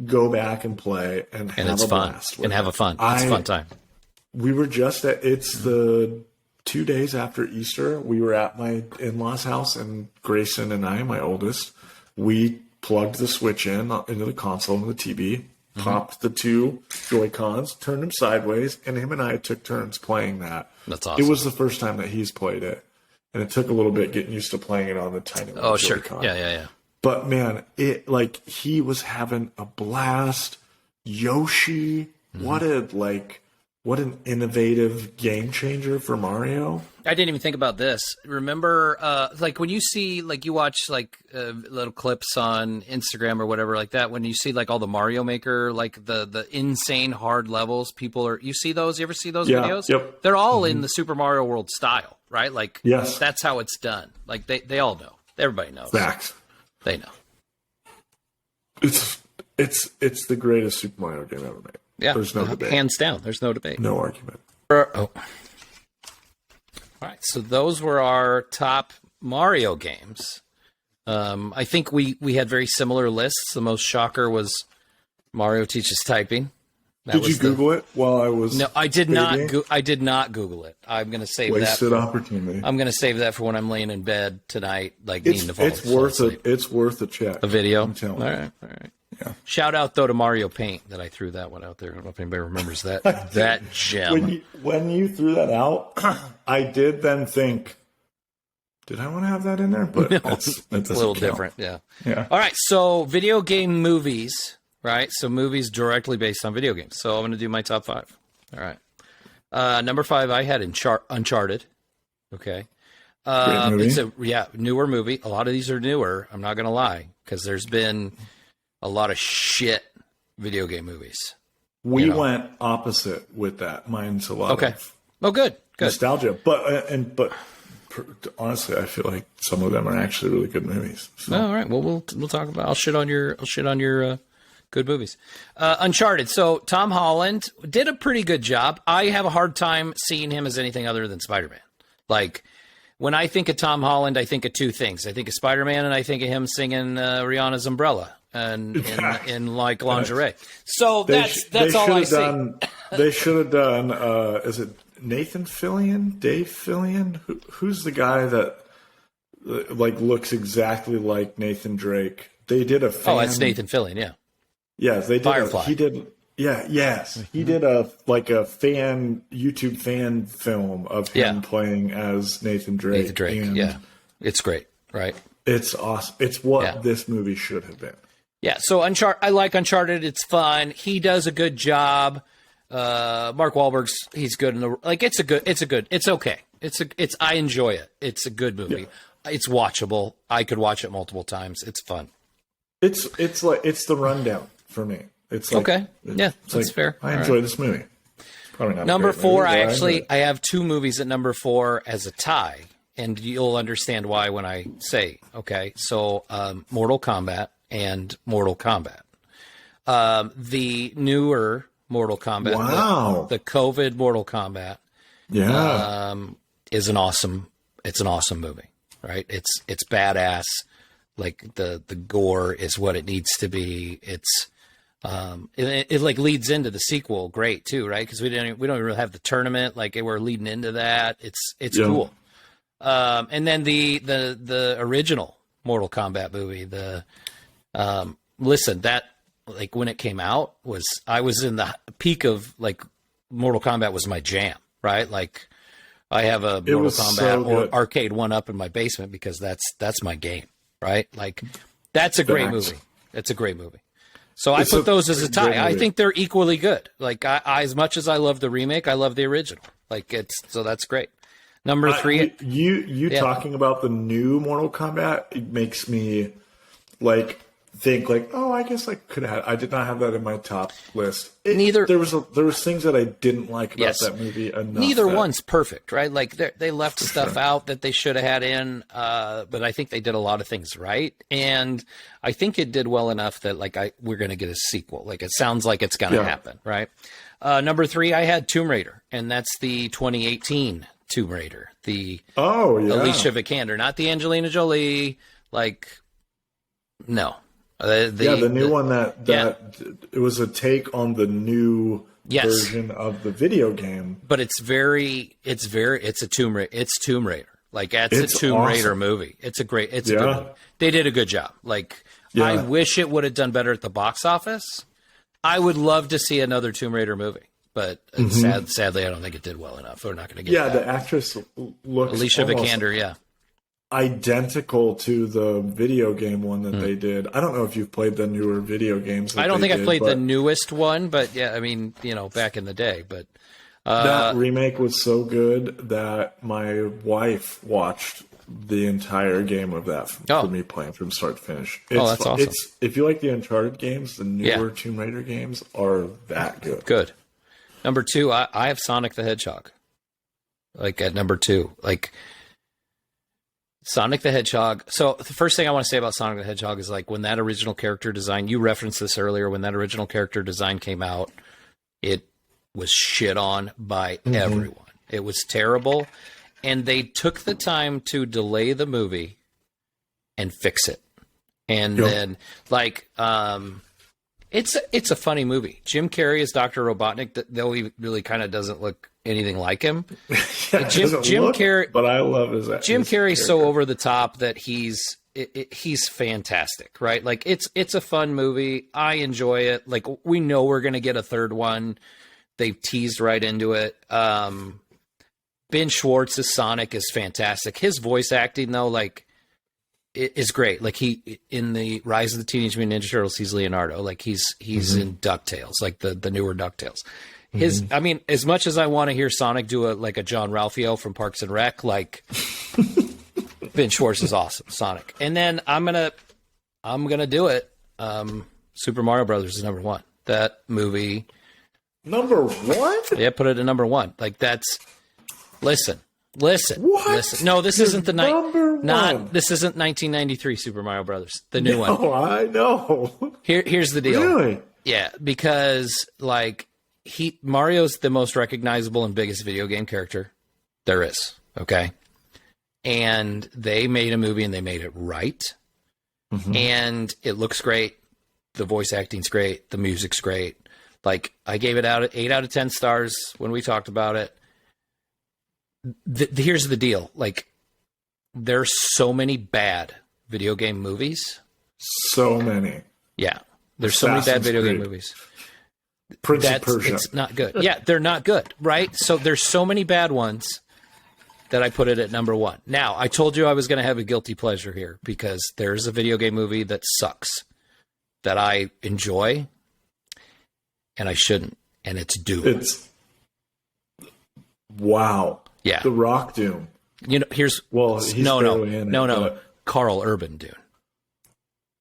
go back and play and have it's a fun. blast And have a fun. It's a fun time. We were just at, it's the 2 days after Easter. We were at my in-laws' house, and Grayson and I, my oldest, we plugged the Switch into the console and the TV, popped the 2 Joy-Cons, turned them sideways, and him and I took turns playing that. That's awesome. It was the first time that he's played it, and it took a little bit getting used to playing it on the tiny little Joy-Con. Yeah. But man, he was having a blast. Yoshi, what an innovative game changer for Mario. I didn't even think about this. Remember, like when you see, like you watch like little clips on Instagram or whatever like that, when you see like all the Mario Maker, like the insane hard levels, you see those? You ever see those videos? Yep. They're all in the Super Mario World style, right? Like, yes, that's how it's done. Like they all know. Everybody knows. Facts. They know. It's the greatest Super Mario game ever made. Yeah, there's no debate. Hands down, there's no debate. No argument. All right, so those were our top Mario games. I think we had very similar lists. The most shocker was Mario Teaches Typing. Did you Google it while I was? No, I did not. I did not Google it. I'm going to save wasted opportunity. I'm going to save that for when I'm laying in bed tonight, like needing to fall asleep. It's worth a check. A video. I'm telling you. All right. Yeah. Shout out though to Mario Paint that I threw that one out there. I don't know if anybody remembers that that gem. When you threw that out, I did then think, did I want to have that in there? But it's a little different. Yeah. Yeah. All right. So video game movies, right? So movies directly based on video games. So I'm going to do my top 5. All right. Number 5, I had Uncharted. Okay. It's a newer movie. A lot of these are newer. I'm not going to lie, because there's been a lot of shit video game movies. We went opposite with that. Mine's a lot of good nostalgia, but honestly, I feel like some of them are actually really good movies. So. All right, well we'll talk about. I'll shit on your good movies. Uncharted. So Tom Holland did a pretty good job. I have a hard time seeing him as anything other than Spider-Man. Like, when I think of Tom Holland, I think of 2 things. I think of Spider-Man, and I think of him singing Rihanna's Umbrella and in like lingerie. So that's all I see. They should have done. Is it Nathan Fillion? Dave Fillion? Who's the guy that like looks exactly like Nathan Drake? They did a fan. Oh, it's Nathan Fillion. Yeah. Yes, they did. Firefly. He did. Yeah. Yes, he did a YouTube fan film of him playing as Nathan Drake. Nathan Drake. It's great. Right. It's awesome. It's what this movie should have been. Yeah. So I like Uncharted. It's fun. He does a good job. Mark Wahlberg's he's good in the like. It's okay. I enjoy it. It's a good movie. Yeah. It's watchable. I could watch it multiple times. It's fun. It's the rundown for me. It's like, okay. Yeah, that's fair. I enjoy this movie. It's probably not number 4. I have 2 movies at number 4 as a tie, and you'll understand why when I say. Okay, so Mortal Kombat and Mortal Kombat. The newer Mortal Kombat, wow, the COVID Mortal Kombat, is an awesome movie, right? It's badass. Like the gore is what it needs to be. It's it like leads into the sequel great too, right? Because we don't really have the tournament, like we're leading into that. It's cool. And then the original Mortal Kombat movie, listen, that like when it came out I was in the peak of like Mortal Kombat was my jam, right? Like I have a Mortal Kombat or arcade 1-up in my basement because that's my game, right? Like that's a great movie. It's a great movie. So I put those as a tie. I think they're equally good. Like I as much as I love the remake, I love the original. Like so that's great. Number 3. You talking about the new Mortal Kombat, it makes me like think like, oh, I guess I could have. I did not have that in my top list. There was things that I didn't like about that movie enough. Neither one's perfect, right? Like they left stuff out that they should have had in, but I think they did a lot of things right, and I think it did well enough that like we're going to get a sequel. Like it sounds like it's going to happen, right? Number 3, I had Tomb Raider, and that's the 2018 Tomb Raider, the Alicia Vikander, not the Angelina Jolie. Like no. The new one that it was a take on the new version of the video game. But it's a Tomb Raider. It's Tomb Raider. Like it's a Tomb Raider movie. It's a good movie. They did a good job. Like I wish it would have done better at the box office. I would love to see another Tomb Raider movie, but sadly, I don't think it did well enough. We're not going to get that. The actress looks Alicia Vikander, identical to the video game one that they did. I don't know if you've played the newer video games. I don't think I've played the newest one, but yeah, I mean, back in the day. But that remake was so good that my wife watched the entire game of that for me playing from start to finish. That's awesome. If you like the Uncharted games, the newer Tomb Raider games are that good. Good. Number 2, I have Sonic the Hedgehog. Like at number 2, like Sonic the Hedgehog. So the first thing I want to say about Sonic the Hedgehog is like when that original character design, you referenced this earlier, when that original character design came out, it was shit on by everyone. It was terrible. And they took the time to delay the movie and fix it. And then like, it's a funny movie. Jim Carrey is Dr. Robotnik, though he really kind of doesn't look anything like him. Jim Carrey, but I love his Jim Carrey's so over the top that he's fantastic, right? Like it's a fun movie. I enjoy it. Like we know we're gonna get a third one. They've teased right into it. Ben Schwartz's Sonic is fantastic. His voice acting though, like is great. Like he in the Rise of the Teenage Mutant Ninja Turtles, he's Leonardo. Like he's in DuckTales, like the newer DuckTales. I mean, as much as I want to hear Sonic do a John Ralphio from Parks and Rec, like Ben Schwartz is awesome, Sonic. And then I'm gonna do it. Super Mario Brothers is number 1. That movie, number 1. Yeah, put it at number 1. Like that's listen. What? Listen. No, this isn't the this isn't 1993 Super Mario Brothers, the new one. Oh, I know. Here's the deal. Really? Yeah, because like Mario's the most recognizable and biggest video game character there is. Okay. And they made a movie and they made it right. And it looks great. The voice acting's great. The music's great. Like I gave it 8 out of 10 stars when we talked about it. Here's the deal. Like there's so many bad video game movies. So many. Yeah. There's so many bad video game movies. Prince of Persia. It's not good. Yeah, they're not good, right? So there's so many bad ones that I put it at number 1. Now, I told you I was going to have a guilty pleasure here because there's a video game movie that sucks that I enjoy and I shouldn't, and it's Doom. Wow. Yeah. The Rock Doom. He's no. Carl Urban Dune.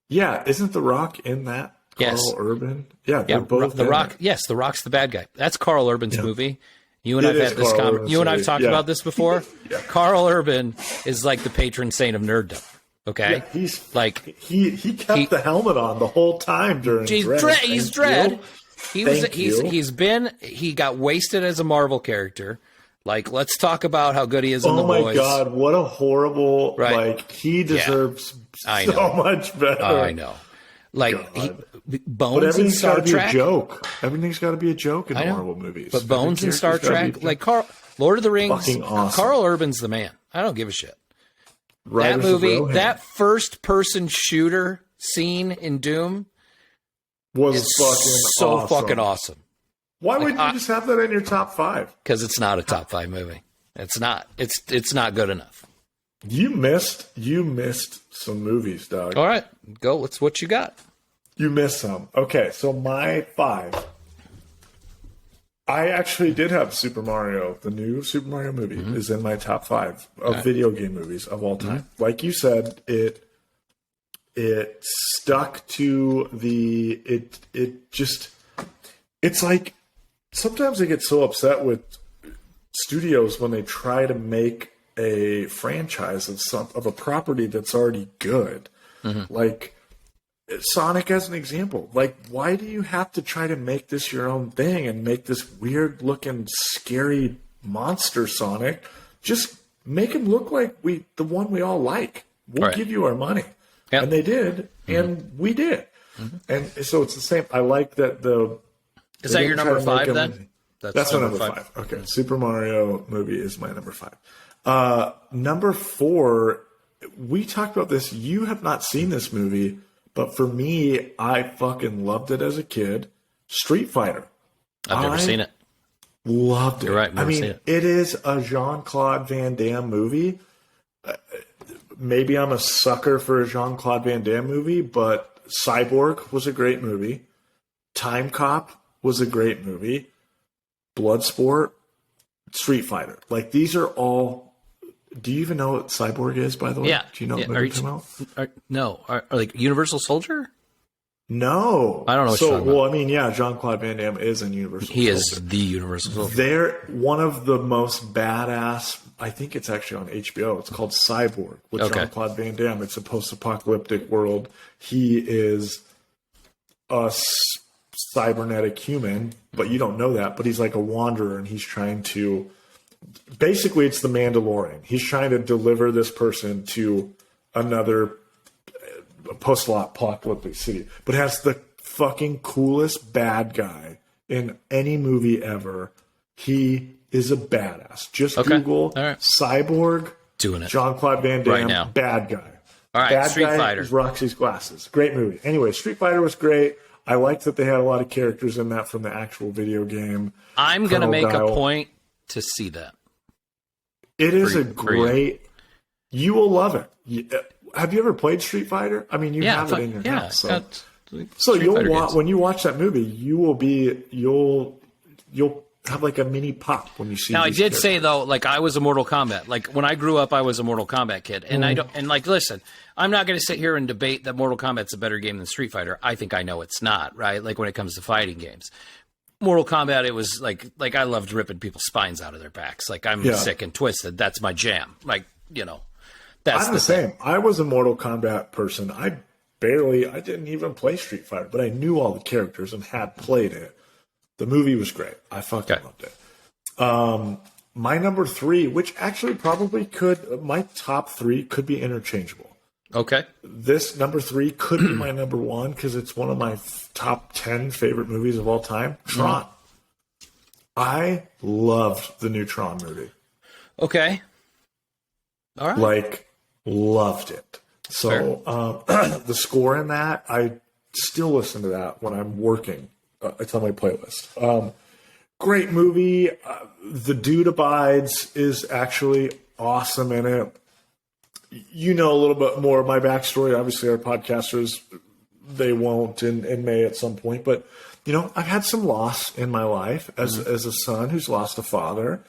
Yeah, isn't The Rock in that? Carl Urban? Yeah, they're both The Rock. Yes, The Rock's the bad guy. That's Carl Urban's movie. You and I've talked about this before. Carl Urban is like the patron saint of nerddom, Okay, Yeah, he's like he kept the helmet on the whole time during Dredd. He's Dredd. He got wasted as a Marvel character. Like, let's talk about how good he is in The Boys. Oh my God, what a horrible, like, he deserves so much better. I know. Like, Bones in Star Trek. But everything's got to be a joke. Everything's got to be a joke in Marvel movies. But Bones in Star Trek, like Lord of the Rings, awesome. Carl Urban's the man. I don't give a shit. Riders that movie, that first-person shooter scene in Doom was fucking awesome. Why wouldn't you just have that in your top 5? Because it's not a top 5 movie. It's not. It's not good enough. You missed some movies, Doug. All right, go. What you got? You missed some. Okay, so my 5. I actually did have Super Mario. The new Super Mario movie is in my top 5 of video game movies of all time. Like you said, it stuck to it's like sometimes I get so upset with studios when they try to make a franchise of a property that's already good. Like Sonic as an example. Like, why do you have to try to make this your own thing and make this weird looking scary monster Sonic? Just make him look like the one we all like. We'll give you our money. Yep. And they did, and we did. And so it's the same. I like that Is that your number 5 then? That's my number 5. Okay. Super Mario movie is my number 5. Number 4, we talked about this. You have not seen this movie, but for me, I fucking loved it as a kid. Street Fighter. I've never seen it. Loved it. You're right. Never seen it. It is a Jean-Claude Van Damme movie. Maybe I'm a sucker for a Jean-Claude Van Damme movie, but Cyborg was a great movie. Time Cop was a great movie. Bloodsport, Street Fighter. Like, these are all... Do you even know what Cyborg is, by the way? Yeah. Do you know what movie came out? No. Like Universal Soldier? No. I don't know what you're talking about. I mean, yeah, Jean-Claude Van Damme is in Universal Soldier. He is the Universal Soldier. They're one of the most badass... I think it's actually on HBO. It's called Cyborg with Jean-Claude Van Damme. It's a post-apocalyptic world. He is a cybernetic human, but you don't know that. But he's like a wanderer, and he's trying to... Basically, it's the Mandalorian. He's trying to deliver this person to another post-apocalyptic city. But has the fucking coolest bad guy in any movie ever. He is a badass. Just Google Cyborg, doing it. Jean-Claude Van Damme, right now. Bad guy. All right, bad Street guy Fighter. Rocks his glasses. Great movie. Anyway, Street Fighter was great. I liked that they had a lot of characters in that from the actual video game. I'm going to make a point to see that. It is a great... You will love it. Have you ever played Street Fighter? I mean, you have it in your house. So when you watch that movie, you'll have like a mini pop when you see. Now, I did say though, like I was a Mortal Kombat. Like when I grew up, I was a Mortal Kombat kid, and I don't. And like, listen, I'm not going to sit here and debate that Mortal Kombat's a better game than Street Fighter. I think I know it's not, right? Like when it comes to fighting games, Mortal Kombat, it was like I loved ripping people's spines out of their backs. Like I'm sick and twisted. That's my jam. Like that's I'm the same. I was a Mortal Kombat person. I didn't even play Street Fighter, but I knew all the characters and had played it. The movie was great. I fucking loved it. My number 3, which actually probably my top 3 could be interchangeable. Okay. This number 3 could be my number 1 because it's one of my top 10 favorite movies of all time. Tron. I loved the new Tron movie. Okay. All right. Like, loved it. So the score in that, I still listen to that when I'm working. It's on my playlist. Great movie. The Dude Abides is actually awesome in it. You know a little bit more of my backstory. Obviously, our podcasters, they won't and may at some point. But, I've had some loss in my life as a son who's lost a father.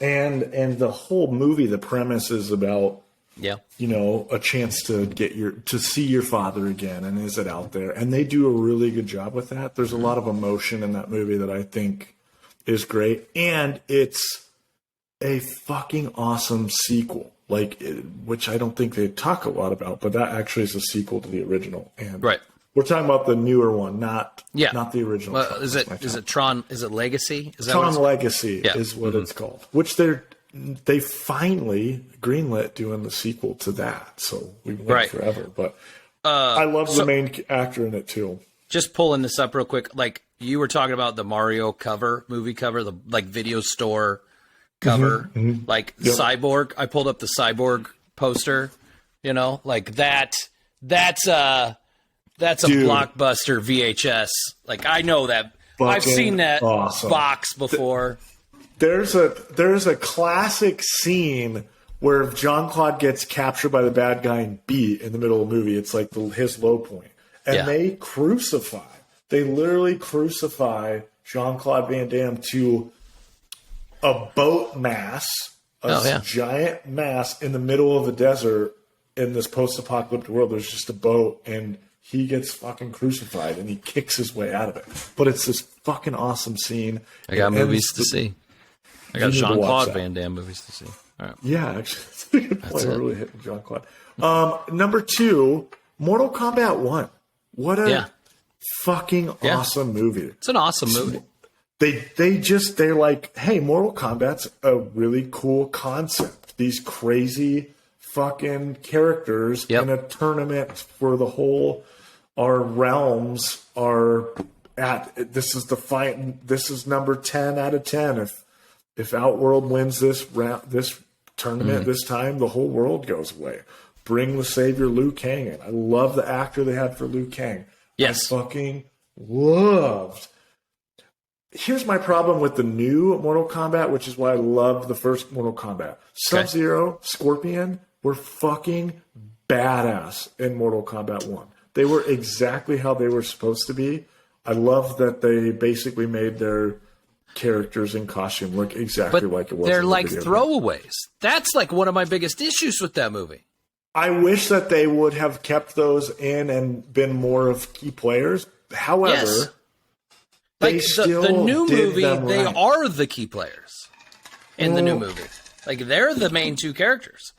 And the whole movie, the premise is about, a chance to see your father again. And is it out there? And they do a really good job with that. There's a lot of emotion in that movie that I think is great. And it's a fucking awesome sequel. Like, which I don't think they talk a lot about, but that actually is a sequel to the original. And Right. we're talking about the newer one, not the original. Well, is it Tron? Is it Legacy? Is that Tron Legacy is what Mm-hmm. it's called. Which they finally greenlit doing the sequel to that. So we've waited forever. But I love the main actor in it too. Just pulling this up real quick. Like you were talking about the Mario movie cover, the like video store cover, like Cyborg. I pulled up the Cyborg poster. You know, like that. That's a blockbuster VHS. Like I know that. I've seen that box before. There's a classic scene where Jean-Claude gets captured by the bad guy and beat in the middle of the movie. It's like his low point. And they literally crucify Jean-Claude Van Damme to a boat mast, giant mast in the middle of the desert in this post-apocalyptic world. There's just a boat, and he gets fucking crucified, and he kicks his way out of it. But it's this fucking awesome scene. I got movies to see. I got Jean-Claude Van Damme movies to see. All right. Yeah, actually, that's a good point. We're really hitting Jean-Claude. Number 2, Mortal Kombat 1. What a fucking awesome movie. It's an awesome movie. They're like, hey, Mortal Kombat's a really cool concept. These crazy fucking characters in a tournament for the whole, our realms are at, this is the fight. This is number 10 out of 10. If Outworld wins this tournament this time, the whole world goes away. Bring the savior Liu Kang in. I love the actor they had for Liu Kang. Yes. I fucking loved. Here's my problem with the new Mortal Kombat, which is why I loved the first Mortal Kombat. Sub-Zero, Scorpion were fucking badass in Mortal Kombat 1. They were exactly how they were supposed to be. I love that they basically made their characters in costume look exactly like it was. They're like throwaways. That's like one of my biggest issues with that movie. I wish that they would have kept those in and been more of key players. However, like the new movie, they are the key players in the new movie. Like they're the main two characters.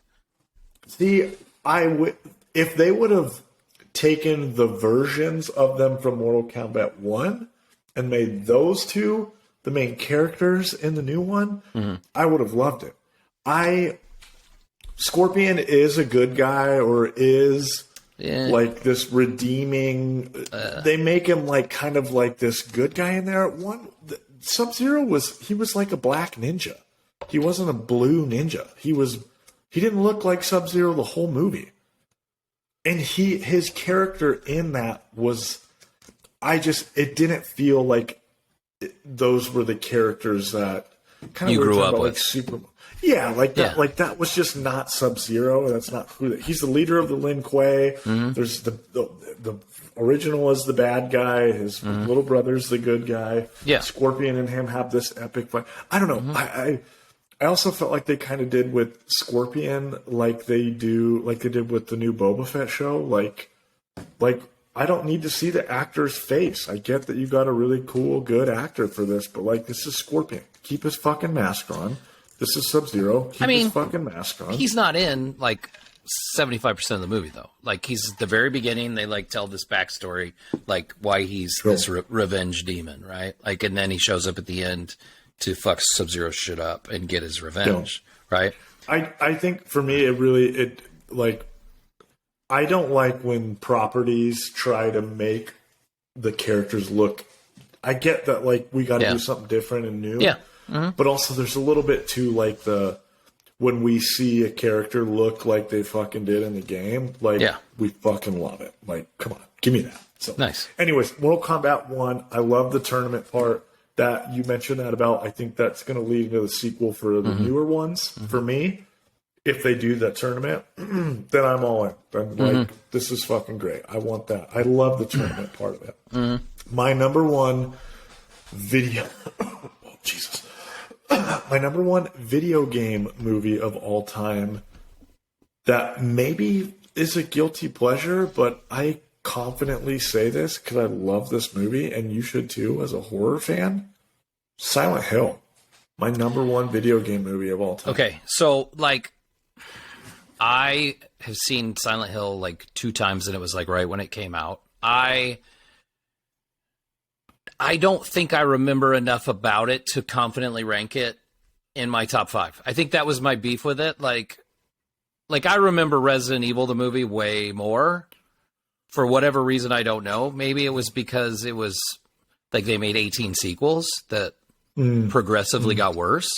See, if they would have taken the versions of them from Mortal Kombat 1 and made those two the main characters in the new one, I would have loved it. Scorpion is a good guy, or is like this redeeming. They make him like kind of like this good guy in there. Sub-Zero was like a black ninja. He wasn't a blue ninja. He didn't look like Sub-Zero the whole movie. And his character in that was, it didn't feel like those were the characters that kind of you grew up with. Like Super. Yeah, that. Like that was just not Sub-Zero. That's not who. He's the leader of the Lin Kuei. There's the original is the bad guy. His little brother's the good guy. Yeah. Scorpion and him have this epic fight. I don't know. I also felt like they kind of did with Scorpion, like they did with the new Boba Fett show. Like I don't need to see the actor's face. I get that you got a really cool, good actor for this, but like this is Scorpion. Keep his fucking mask on. This is Sub-Zero. Keep his fucking mask on. He's not in like 75% of the movie though. Like he's at the very beginning. They like tell this backstory, like why he's this revenge demon, right? Like, and then he shows up at the end to fuck Sub-Zero shit up and get his revenge, right? I think for me, I don't like when properties try to make the characters look. I get that, like, we got to do something different and new. Yeah. But also, there's a little bit too, like, when we see a character look like they fucking did in the game, like, we fucking love it. Like, come on, give me that. So nice. Anyways, Mortal Kombat 1, I love the tournament part that you mentioned that about. I think that's going to lead into the sequel for the newer ones. For me, if they do that tournament, then I'm all in. I'm like, this is fucking great. I want that. I love the tournament part of it. My number one video, oh Jesus, my number one video game movie of all time that maybe is a guilty pleasure, but I confidently say this because I love this movie, and you should too as a horror fan. Silent Hill. My number one video game movie of all time. Okay, so like, I have seen Silent Hill like 2 times, and it was like right when it came out. I don't think I remember enough about it to confidently rank it in my top 5. I think that was my beef with it. Like I remember Resident Evil, the movie, way more. For whatever reason, I don't know. Maybe it was because it was like they made 18 sequels that progressively got worse.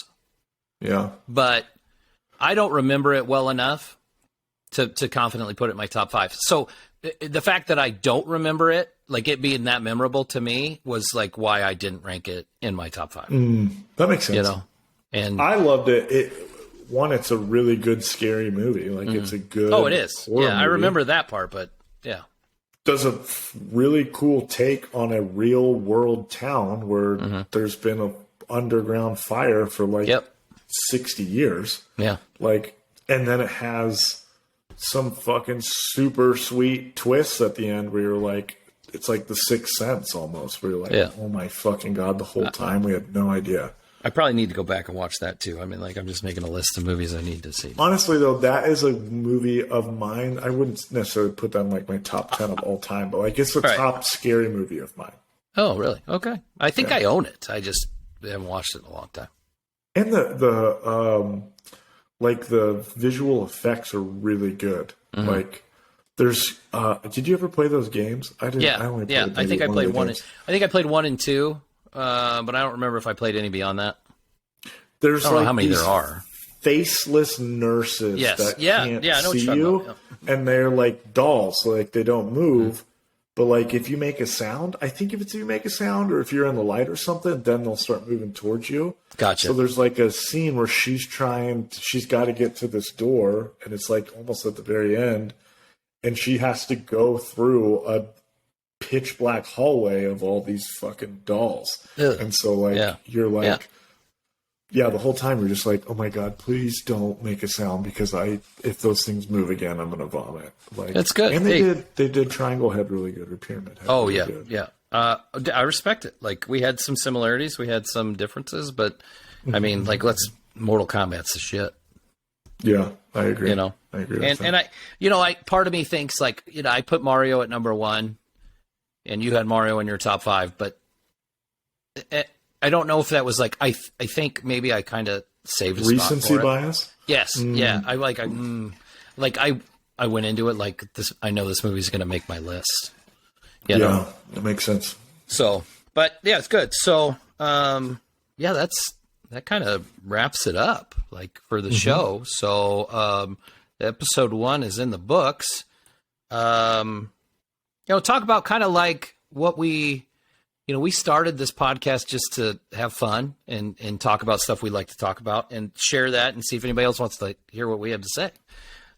Yeah. But I don't remember it well enough to confidently put it in my top 5. So the fact that I don't remember it, like it being that memorable to me, was like why I didn't rank it in my top 5. That makes sense. You know, and I loved it. It's a really good scary movie. Like it's a good. Oh, it is. Yeah, I movie. remember that part, but yeah. Does a really cool take on a real world town where there's been a underground fire for like 60 years. Yeah. Like, and then it has some fucking super sweet twists at the end where you're like, it's like The Sixth Sense almost, where you're like, oh my fucking God, the whole time we had no idea. I probably need to go back and watch that too. I mean, like, I'm just making a list of movies I need to see. Honestly, though, that is a movie of mine. I wouldn't necessarily put that in like my top 10 of all time, but like it's the top scary movie of mine. Oh, really? Okay. I think I own it. I just haven't watched it in a long time. And the visual effects are really good. Like there's did you ever play those games? I didn't. Yeah. I think I played one. I think I played 1 and 2, but I don't remember if I played any beyond that. There's I don't know how many there are. Faceless nurses that can't I know see you, and they're like dolls, so like they don't move. But like if you make a sound, I think if you make a sound or if you're in the light or something, then they'll start moving towards you. Gotcha. So there's like a scene where she's got to get to this door, and it's like almost at the very end, and she has to go through a pitch black hallway of all these fucking dolls. Ugh. And so like you're like the whole time you're just like, oh my God, please don't make a sound because if those things move again, I'm gonna vomit. Like that's good. And they did Triangle Head really good or Pyramid Head. Oh really good. I respect it. Like we had some similarities, we had some differences, but I mean, like Mortal Kombat's the shit. Yeah, I agree. You know, I agree. And I part of me thinks like, you know, I put Mario at number 1, and you had Mario in your top 5, but I don't know if that was like I think maybe I kind of saved a recency spot for bias. Yes, yeah. I went into it like this. I know this movie's going to make my list. You know? That makes sense. So, but yeah, it's good. So, that kind of wraps it up like for the show. So, episode 1 is in the books. Talk about kind of like what we started this podcast just to have fun and talk about stuff we like to talk about and share that and see if anybody else wants to hear what we have to say.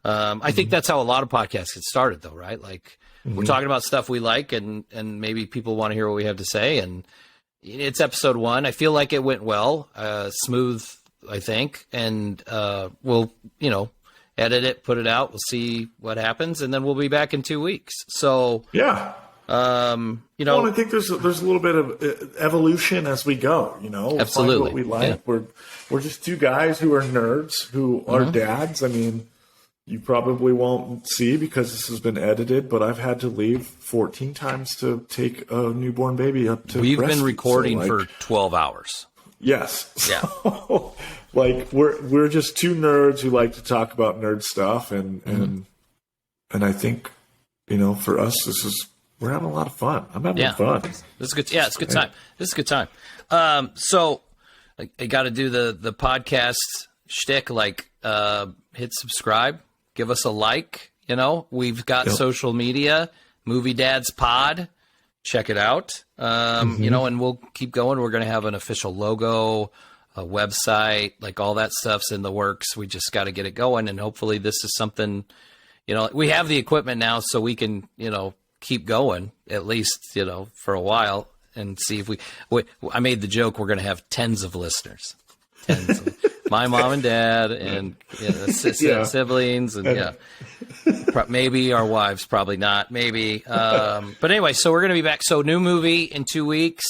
I think that's how a lot of podcasts get started though, right? Like we're talking about stuff we like and maybe people want to hear what we have to say. And it's episode 1. I feel like it went well, smooth, I think. And, we'll, edit it, put it out. We'll see what happens. And then we'll be back in 2 weeks. So yeah. Well, I think there's a little bit of evolution as we go, We'll absolutely. Find what we like. Yeah. We're just 2 guys who are nerds who are dads. I mean, you probably won't see because this has been edited, but I've had to leave 14 times to take a newborn baby up to We've been recording for 12 hours. Yes. Yeah. Like we're just 2 nerds who like to talk about nerd stuff and I think, for us we're having a lot of fun. I'm having fun. This is good. Yeah, it's a good time. This is a good time. So I got to do the podcast shtick, like hit subscribe, give us a like. We've got social media, Movie Dads Pod. Check it out. And we'll keep going. We're going to have an official logo, a website, like all that stuff's in the works. We just got to get it going. And hopefully this is something, we have the equipment now so we can, keep going at least, for a while and see if I made the joke. We're going to have tens of listeners, my mom and dad and siblings and maybe our wives, probably not, maybe. But anyway, so we're going to be back. So new movie in 2 weeks,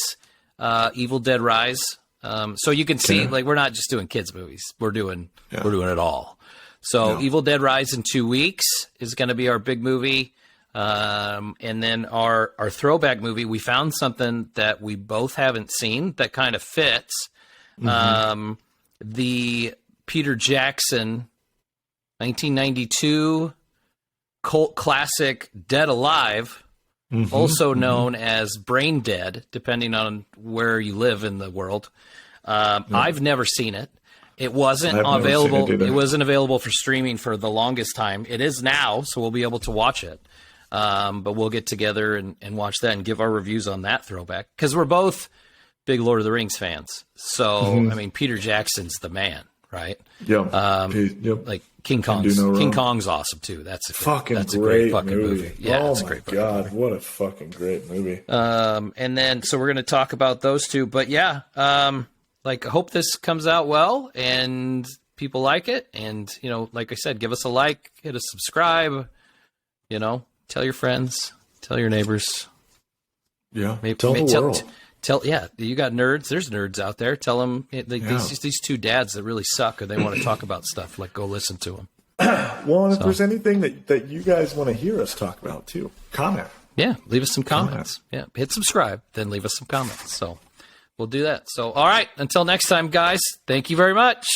Evil Dead Rise. So you can see, like, we're not just doing kids movies. We're doing it all. So Evil Dead Rise in 2 weeks is going to be our big movie. And then our throwback movie, we found something that we both haven't seen that kind of fits. The Peter Jackson 1992 cult classic Dead Alive, also known as Brain Dead, depending on where you live in the world. I've never seen it. It wasn't available. It wasn't available for streaming for the longest time. It is now, so we'll be able to watch it. But we'll get together and watch that and give our reviews on that throwback, because we're both big Lord of the Rings fans. So I mean, Peter Jackson's the man, right? Like King Kong's awesome too. That's a great fucking movie. Yeah, it's a great fucking movie. What a fucking great movie. And then so we're gonna talk about those two. But yeah, like, I hope this comes out well and people like it. And, you know, like I said, give us a like, hit a subscribe, you know, tell your friends, tell your neighbors. Yeah. Tell the world. You got nerds. There's nerds out there. Tell them these two dads that really suck, or they want to talk about stuff. Like, go listen to them. Well, and if there's anything that you guys want to hear us talk about too, comment. Yeah, leave us some comments. Yeah, hit subscribe, then leave us some comments. So we'll do that. So, all right, until next time, guys. Thank you very much.